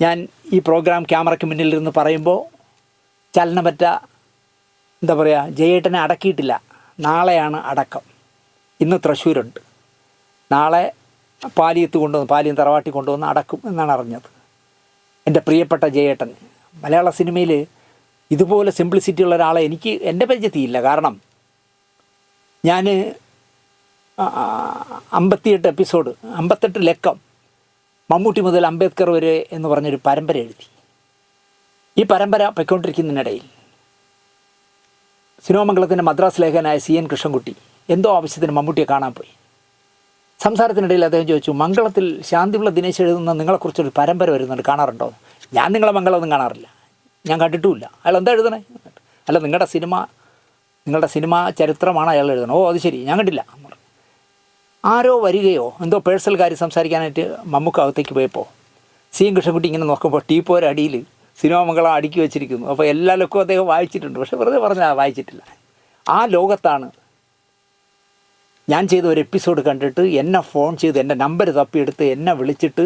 ഞാൻ ഈ പ്രോഗ്രാം ക്യാമറയ്ക്ക് മുന്നിലിരുന്ന് പറയുമ്പോൾ ചലനമറ്റ ജയേട്ടനെ അടക്കിയിട്ടില്ല. നാളെയാണ് അടക്കം. ഇന്ന് തൃശ്ശൂരുണ്ട്. നാളെ പാലിയം തറവാട്ടി കൊണ്ടുവന്ന് അടക്കും എന്നാണ് അറിഞ്ഞത്. എൻ്റെ പ്രിയപ്പെട്ട ജയേട്ടൻ മലയാള സിനിമയിൽ ഇതുപോലെ സിംപ്ലിസിറ്റി ഉള്ള ഒരാളെ എനിക്ക് എൻ്റെ പരിചയത്തിയില്ല. കാരണം ഞാൻ 58 എപ്പിസോഡ് 58 ലക്കം മമ്മൂട്ടി മുതൽ അംബേദ്കർ വരെ എന്ന് പറഞ്ഞൊരു പരമ്പര എഴുതി. ഈ പരമ്പര പൊയ്ക്കൊണ്ടിരിക്കുന്നതിനിടയിൽ സിനിമാമംഗളത്തിൻ്റെ മദ്രാസ് ലേഖകനായ CN കൃഷ്ണൻകുട്ടി എന്തോ ആവശ്യത്തിന് മമ്മൂട്ടിയെ കാണാൻ പോയി. സംസാരത്തിനിടയിൽ അദ്ദേഹം ചോദിച്ചു, മംഗളത്തിൽ ശാന്തിപിള്ള ദിനേശ് എഴുതുന്ന നിങ്ങളെക്കുറിച്ചൊരു പരമ്പര വരുന്നുണ്ട്, കാണാറുണ്ടോ? ഞാൻ നിങ്ങളെ മംഗളമൊന്നും കാണാറില്ല, ഞാൻ കണ്ടിട്ടുമില്ല. അയാൾ എന്താ എഴുതണേ? അല്ല, നിങ്ങളുടെ സിനിമ ചരിത്രമാണ് അയാൾ എഴുതണം. ഓ അത് ശരി, ഞാൻ കണ്ടില്ല. ആരോ വരികയോ എന്തോ പേഴ്സണൽ കാര്യം സംസാരിക്കാനായിട്ട് മമ്മൂക്ക അകത്തേക്ക് പോയപ്പോൾ CN കൃഷ്ണൻകുട്ടി ഇങ്ങനെ നോക്കുമ്പോൾ ടീപ്പോര അടിയിൽ സിനിമാമംഗളം അടുക്കി വെച്ചിരിക്കുന്നു. അപ്പോൾ എല്ലാ ലൊക്കും അദ്ദേഹം വായിച്ചിട്ടുണ്ട്, പക്ഷെ വെറുതെ പറഞ്ഞാൽ വായിച്ചിട്ടില്ല. ആ ലോകത്താണ് ഞാൻ ചെയ്ത ഒരു എപ്പിസോഡ് കണ്ടിട്ട് എന്നെ ഫോൺ ചെയ്ത് എൻ്റെ നമ്പർ തപ്പിയെടുത്ത് എന്നെ വിളിച്ചിട്ട്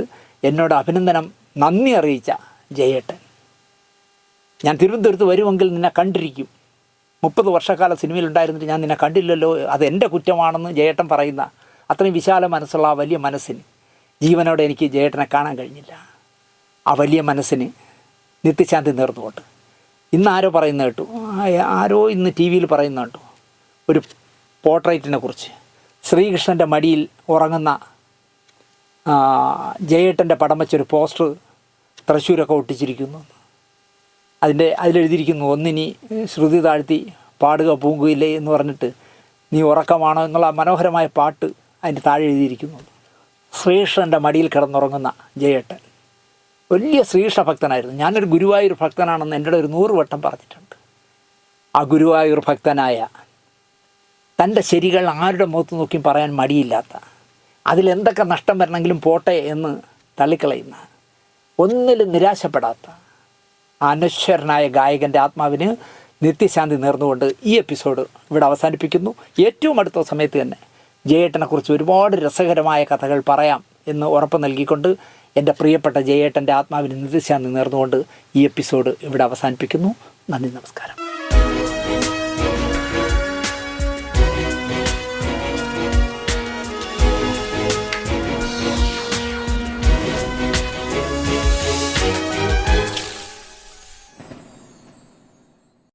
എന്നോട് അഭിനന്ദനം നന്ദി അറിയിച്ച ജയേട്ടൻ. ഞാൻ തിരുവനന്തപുരത്ത് വരുമെങ്കിൽ നിന്നെ കണ്ടിരിക്കും, 30 വർഷക്കാലം സിനിമയിലുണ്ടായിരുന്നിട്ട് ഞാൻ നിന്നെ കണ്ടില്ലല്ലോ, അത് എൻ്റെ കുറ്റമാണെന്ന് ജയേട്ടൻ പറയുന്ന അത്രയും വിശാല മനസ്സുള്ള ആ വലിയ മനസ്സിന് ജീവനോടെ എനിക്ക് ജയേട്ടനെ കാണാൻ കഴിഞ്ഞില്ല. ആ വലിയ മനസ്സിന് നിത്യശാന്തി നേർന്നുകൊണ്ട് ഇന്ന് ആരോ പറയുന്ന കേട്ടു, ആരോ ഇന്ന് TV യിൽ പറയുന്ന കേട്ടു ഒരു പോർട്രേറ്റിനെ കുറിച്ച്. ശ്രീകൃഷ്ണൻ്റെ മടിയിൽ ഉറങ്ങുന്ന ജയേട്ടൻ്റെ പടം വെച്ചൊരു പോസ്റ്റർ തൃശ്ശൂരൊക്കെ ഒട്ടിച്ചിരിക്കുന്നു. അതിലെഴുതിയിരിക്കുന്നു, ഒന്നിനി ശ്രുതി താഴ്ത്തി പാടുക പൂങ്കുയില്ലേ എന്ന് പറഞ്ഞിട്ട് നീ ഉറക്കമാണോ എന്നുള്ള മനോഹരമായ പാട്ട് അതിൻ്റെ താഴെ എഴുതിയിരിക്കുന്നു. ശ്രീകൃഷ്ണൻ്റെ മടിയിൽ കിടന്നുറങ്ങുന്ന ജയേട്ടൻ വലിയ ശ്രീകൃഷ്ണ ഭക്തനായിരുന്നു. ഞാനൊരു ഗുരുവായൂർ ഭക്തനാണെന്ന് എൻ്റെ ഒരു 100 വട്ടം പറഞ്ഞിട്ടുണ്ട്. ആ ഗുരുവായൂർ ഭക്തനായ തൻ്റെ ശരികൾ ആരുടെ മുഖത്ത് നോക്കിയും പറയാൻ മടിയില്ലാത്ത, അതിലെന്തൊക്കെ നഷ്ടം വരണമെങ്കിലും പോട്ടെ എന്ന് തള്ളിക്കളയുന്ന, ഒന്നിലും നിരാശപ്പെടാത്ത അനശ്വരനായ ഗായകൻ്റെ ആത്മാവിന് നിത്യശാന്തി നേർന്നുകൊണ്ട് ഈ എപ്പിസോഡ് ഇവിടെ അവസാനിപ്പിക്കുന്നു. ഏറ്റവും അടുത്ത സമയത്ത് തന്നെ ജയേട്ടനെക്കുറിച്ച് ഒരുപാട് രസകരമായ കഥകൾ പറയാം എന്ന് ഉറപ്പ് നൽകിക്കൊണ്ട് എൻ്റെ പ്രിയപ്പെട്ട ജയേട്ടൻ്റെ ആത്മാവിന് നിത്യശാന്തി നേർന്നുകൊണ്ട് ഈ എപ്പിസോഡ് ഇവിടെ അവസാനിപ്പിക്കുന്നു. നന്ദി, നമസ്കാരം.